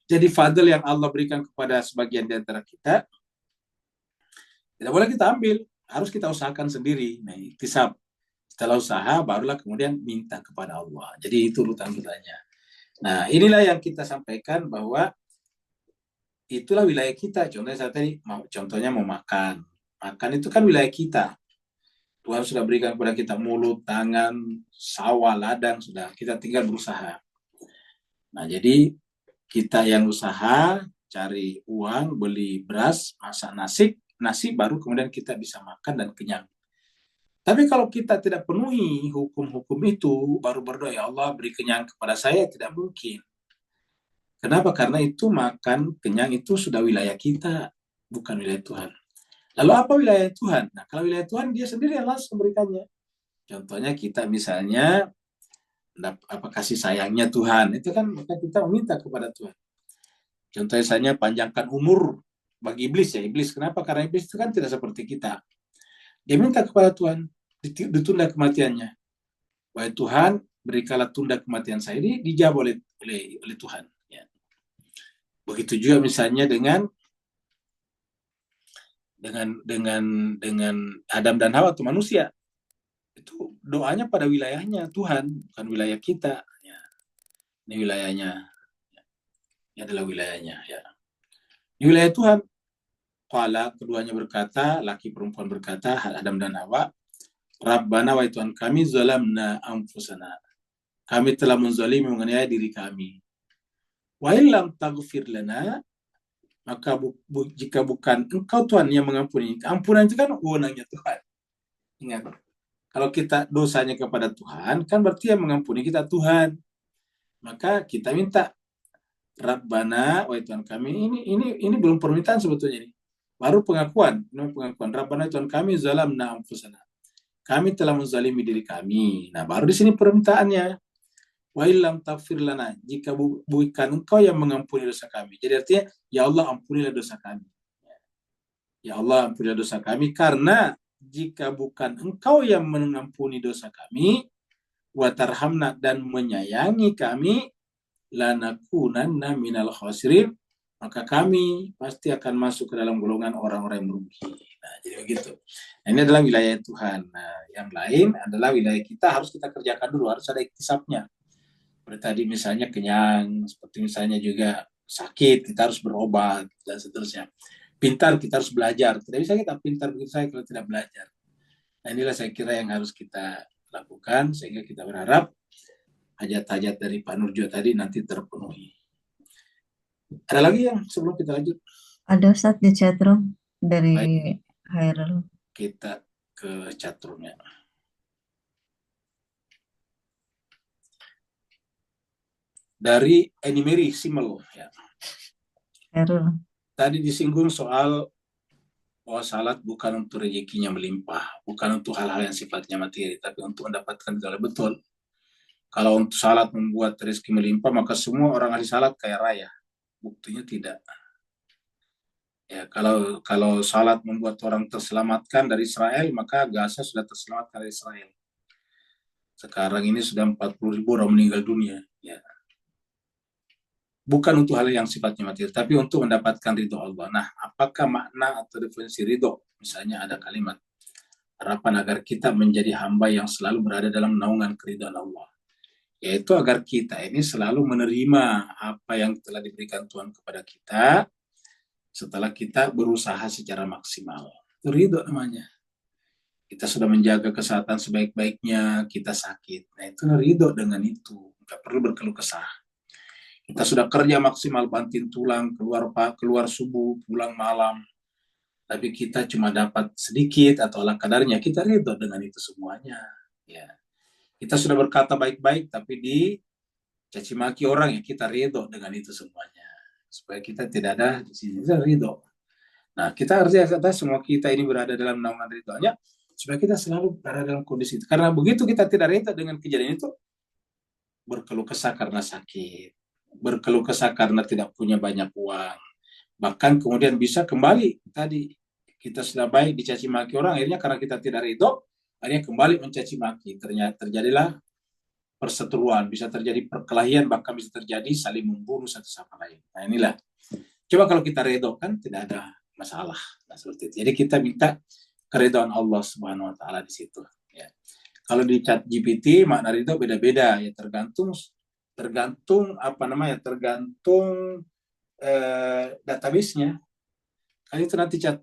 Jadi fadl yang Allah berikan kepada sebagian di antara kita, tidak boleh kita ambil, harus kita usahakan sendiri. Nah, iktisab. Setelah usaha, barulah kemudian minta kepada Allah. Jadi itu urutan-urutannya. Nah, inilah yang kita sampaikan bahwa itulah wilayah kita. Contohnya saya tadi, contohnya mau makan. Makan itu kan wilayah kita. Tuhan sudah berikan kepada kita mulut, tangan, sawah, ladang, sudah. Kita tinggal berusaha. Nah, jadi kita yang usaha, cari uang, beli beras, masak nasi baru kemudian kita bisa makan dan kenyang. Tapi kalau kita tidak penuhi hukum-hukum itu, baru berdoa, ya Allah beri kenyang kepada saya, tidak mungkin. Kenapa? Karena itu makan kenyang itu sudah wilayah kita, bukan wilayah Tuhan. Lalu apa wilayah Tuhan? Nah, kalau wilayah Tuhan, dia sendiri yang langsung memberikannya. Contohnya kita misalnya, apa kasih sayangnya Tuhan, itu kan maka kita meminta kepada Tuhan. Contohnya misalnya panjangkan umur bagi iblis ya. Iblis kenapa? Karena iblis itu kan tidak seperti kita. Dia minta kepada Tuhan, ditunda kematiannya. Wahai Tuhan, berikanlah tunda kematian saya. Ini dijawab oleh Tuhan. Ya. Begitu juga misalnya dengan Adam dan Hawa atau manusia. Itu doanya pada wilayahnya Tuhan, bukan wilayah kita. Ya. Ini wilayahnya. Ya. Ini adalah wilayahnya. Ya. Ini wilayah Tuhan. Qala keduanya berkata, laki perempuan berkata, Adam dan Hawa, Rabbana wa Tuhan kami zalamna anfusana. Kami telah menzalimi mengenai diri kami. Wa illam taghfir lana, maka jika bukan Engkau Tuhan yang mengampuni. Ampunan itu kan wewenangnya Tuhan. Ingat, kalau kita dosanya kepada Tuhan, kan berarti yang mengampuni kita Tuhan. Maka kita minta Rabbana wa Tuhan kami, ini belum permintaan sebetulnya ini. Baru pengakuan, Rabbana Tuhan kami zalamna anfusana. Kami telah menzalimi diri kami. Nah, baru di sini permintaannya. Wa illam taghfir lana, jika bukan Engkau yang mengampuni dosa kami. Jadi artinya, ya Allah ampunilah dosa kami. Ya Allah, ampunilah dosa kami, karena jika bukan Engkau yang mengampuni dosa kami, wa tarhamna, dan menyayangi kami, lanakunanna minal khasirin, maka kami pasti akan masuk ke dalam golongan orang-orang yang merugi. Nah, jadi begitu. Nah, ini adalah wilayah Tuhan. Nah, yang lain adalah wilayah kita, harus kita kerjakan dulu, harus ada iktisabnya. Seperti tadi misalnya kenyang, seperti misalnya juga sakit, kita harus berobat, dan seterusnya. Pintar, kita harus belajar. Tidak bisa kita pintar begitu saja kalau tidak belajar. Nah, inilah saya kira yang harus kita lakukan, sehingga kita berharap hajat-hajat dari Pak Nurjo tadi nanti terpenuhi. Ada lagi yang sebelum kita lanjut? Ada Ustaz di chatroom dari Baik. Hairul. Kita ke chatroomnya. Dari Animeri Simel, ya. Hairul. Tadi disinggung soal bahwa salat bukan untuk rezekinya melimpah, bukan untuk hal-hal yang sifatnya materi, tapi untuk mendapatkan segala betul. Kalau untuk salat membuat rezeki melimpah, maka semua orang ahli salat kaya raya. Buktinya tidak. Ya, kalau salat membuat orang terselamatkan dari Israel, maka Gaza sudah terselamatkan dari Israel. Sekarang ini sudah 40.000 orang meninggal dunia. Ya. Bukan untuk hal yang sifatnya materi, tapi untuk mendapatkan ridho Allah. Nah, apakah makna atau definisi ridho? Misalnya ada kalimat, harapan agar kita menjadi hamba yang selalu berada dalam naungan keridhaan Allah. Yaitu agar kita ini selalu menerima apa yang telah diberikan Tuhan kepada kita, setelah kita berusaha secara maksimal. Itu ridho namanya. Kita sudah menjaga kesehatan sebaik-baiknya, kita sakit. Nah, itu ridho dengan itu. Nggak perlu berkeluh kesah. Kita sudah kerja maksimal, banting tulang, keluar subuh, pulang malam. Tapi kita cuma dapat sedikit atau ala kadarnya, kita ridho dengan itu semuanya. Ya. Kita sudah berkata baik-baik, tapi dicaci maki orang, ya kita ridho dengan itu semuanya. Supaya kita tidak ada di sini, kita ridho. Nah, kita harus kata semua kita ini berada dalam naungan ridhonya, supaya kita selalu berada dalam kondisi itu. Karena begitu kita tidak ridho dengan kejadian itu, berkeluh kesah karena sakit, berkeluh kesah karena tidak punya banyak uang, bahkan kemudian bisa kembali tadi, kita sudah baik dicaci maki orang, akhirnya karena kita tidak ridho, akhirnya kembali mencaci maki, ternyata terjadilah perseteruan, bisa terjadi perkelahian, bahkan bisa terjadi saling membunuh satu sama lain. Nah, inilah, coba kalau kita ridho, kan tidak ada masalah. Nah, seperti itu. Jadi kita minta keridhaan Allah Subhanahu wa taala di situ, ya. Kalau di chat GPT makna ridho beda-beda, ya, tergantung database-nya. Kan itu nanti chat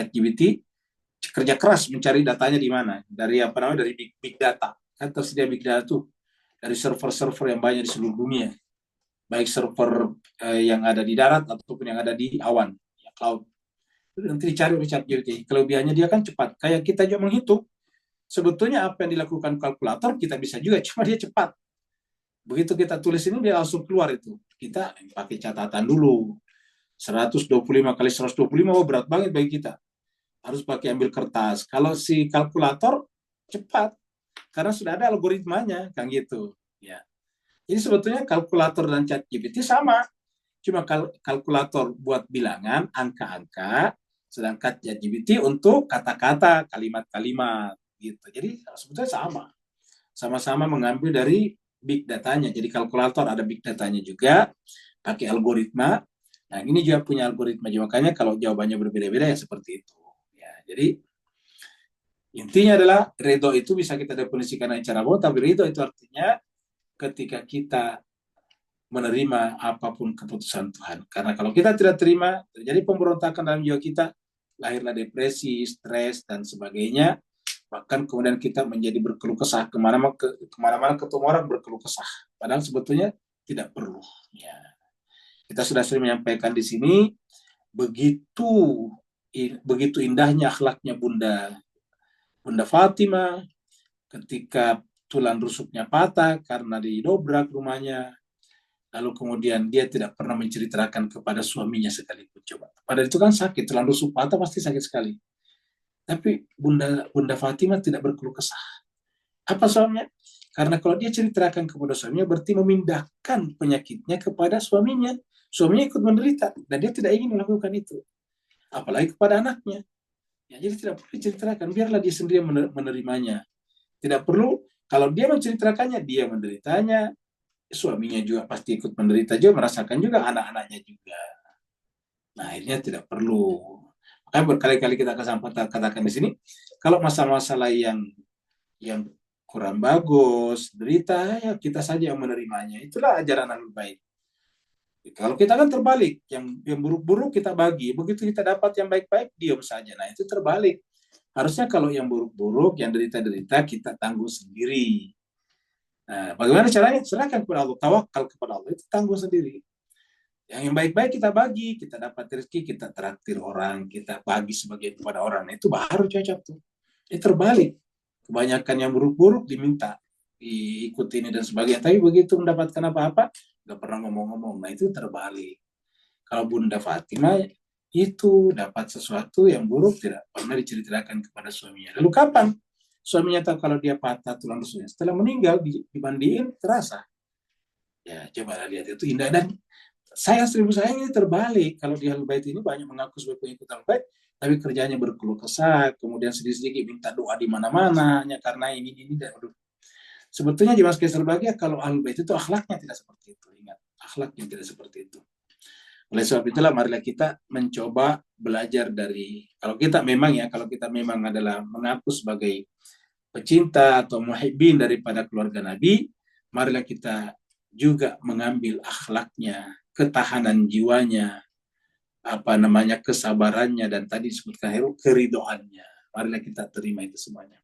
GPT kerja keras mencari datanya di mana, dari dari big data. Kan tersedia big data tuh dari server-server yang banyak di seluruh dunia, baik server yang ada di darat ataupun yang ada di awan, ya, cloud. Nanti dicari oleh ChatGPT. Kelebihannya dia kan cepat. Kayak kita juga menghitung. Sebetulnya apa yang dilakukan kalkulator kita bisa juga, cuma dia cepat. Begitu kita tulis ini dia langsung keluar itu. Kita pakai catatan dulu. 125 kali 125, oh berat banget bagi kita. Harus pakai ambil kertas. Kalau si kalkulator cepat, karena sudah ada algoritmanya, kan gitu. Ya. Jadi sebetulnya kalkulator dan ChatGPT sama. Cuma kalkulator buat bilangan, angka-angka, sedangkan ChatGPT untuk kata-kata, kalimat-kalimat gitu. Jadi sebetulnya sama. Sama-sama mengambil dari big datanya. Jadi kalkulator ada big datanya juga, pakai algoritma. Nah, ini juga punya algoritma. Makanya kalau jawabannya berbeda-beda ya seperti itu. Ya, jadi intinya adalah ridho itu bisa kita definisikan dengan cara bohong, tapi ridho itu artinya ketika kita menerima apapun keputusan Tuhan. Karena kalau kita tidak terima, terjadi pemberontakan dalam jiwa kita, lahirlah depresi, stres, dan sebagainya. Bahkan kemudian kita menjadi berkeluh kesah, kemana-mana ketemu orang berkeluh kesah. Padahal sebetulnya tidak perlu. Ya. Kita sudah sering menyampaikan di sini, begitu indahnya akhlaknya Bunda Fatimah ketika tulang rusuknya patah karena didobrak rumahnya. Lalu kemudian dia tidak pernah menceritakan kepada suaminya sekalipun. Coba. Padahal itu kan sakit, tulang rusuk patah pasti sakit sekali. Tapi Bunda Fatimah tidak berkeluh kesah. Apa soalnya? Karena kalau dia ceritakan kepada suaminya, berarti memindahkan penyakitnya kepada suaminya. Suaminya ikut menderita, dan dia tidak ingin melakukan itu. apalagi kepada anaknya. Ya, jadi tidak perlu diceritakan, biarlah dia sendiri menerimanya. Tidak perlu, kalau dia menceritakannya, dia menderitanya, suaminya juga pasti ikut menderita juga, merasakan juga, anak-anaknya juga. Nah, akhirnya tidak perlu. Makanya berkali-kali kita katakan di sini, kalau masalah-masalah yang kurang bagus, derita, ya kita saja yang menerimanya. Itulah ajaran Ahlul Bait. Kalau kita kan terbalik, yang buruk-buruk kita bagi, begitu kita dapat yang baik-baik, diam saja. Nah, itu terbalik. Harusnya kalau yang buruk-buruk, yang derita-derita, kita tanggung sendiri. Nah, bagaimana caranya? Serahkan kepada Allah, tawakal kepada Allah, itu tanggung sendiri. Yang baik-baik kita bagi, kita dapat rezeki, kita traktir orang, kita bagi sebagian kepada orang. Nah, itu baru cocok tuh. Itu terbalik. Kebanyakan yang buruk-buruk diminta diikuti ini dan sebagainya. Tapi begitu mendapatkan apa-apa, nggak pernah ngomong-ngomong. Nah, itu terbalik. Kalau Bunda Fatimah itu dapat sesuatu yang buruk, tidak pernah diceritakan kepada suaminya. Lalu kapan suaminya tahu kalau dia patah tulang rusuknya? Setelah meninggal, dimandiin, terasa. Ya, coba lihat, itu indah. Dan saya seribu sayang ini terbalik. Kalau di Ahlul Bait ini banyak mengaku sebagai pengikut Ahlul Bait, tapi kerjanya berkeluh kesah, kemudian sedikit-sedikit minta doa di mana-mana, karena ini dan aduh. Sebetulnya di Mas Kaiser Bahagia, kalau Ahlul Bait itu akhlaknya tidak seperti itu. Ingat, akhlaknya tidak seperti itu. Oleh sebab itulah marilah kita mencoba belajar dari, kalau kita memang adalah mengaku sebagai pecinta atau muhibbin daripada keluarga Nabi, marilah kita juga mengambil akhlaknya, ketahanan jiwanya, kesabarannya, dan tadi disebutkan keridoannya. Marilah kita terima itu semuanya.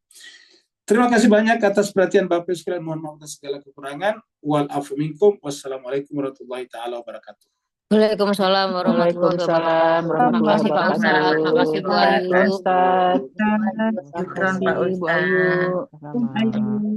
Terima kasih banyak atas perhatian Bapak sekalian. Mohon maaf atas segala kekurangan. Wal afu minkum. Wassalamualaikum warahmatullahi taala wabarakatuh. Waalaikumsalam warahmatullahi wabarakatuh. Terima kasih Pak Ustadz, terima kasih Bu Ayu. Ustaz. Terima kasih Bu Ayu. Ayu.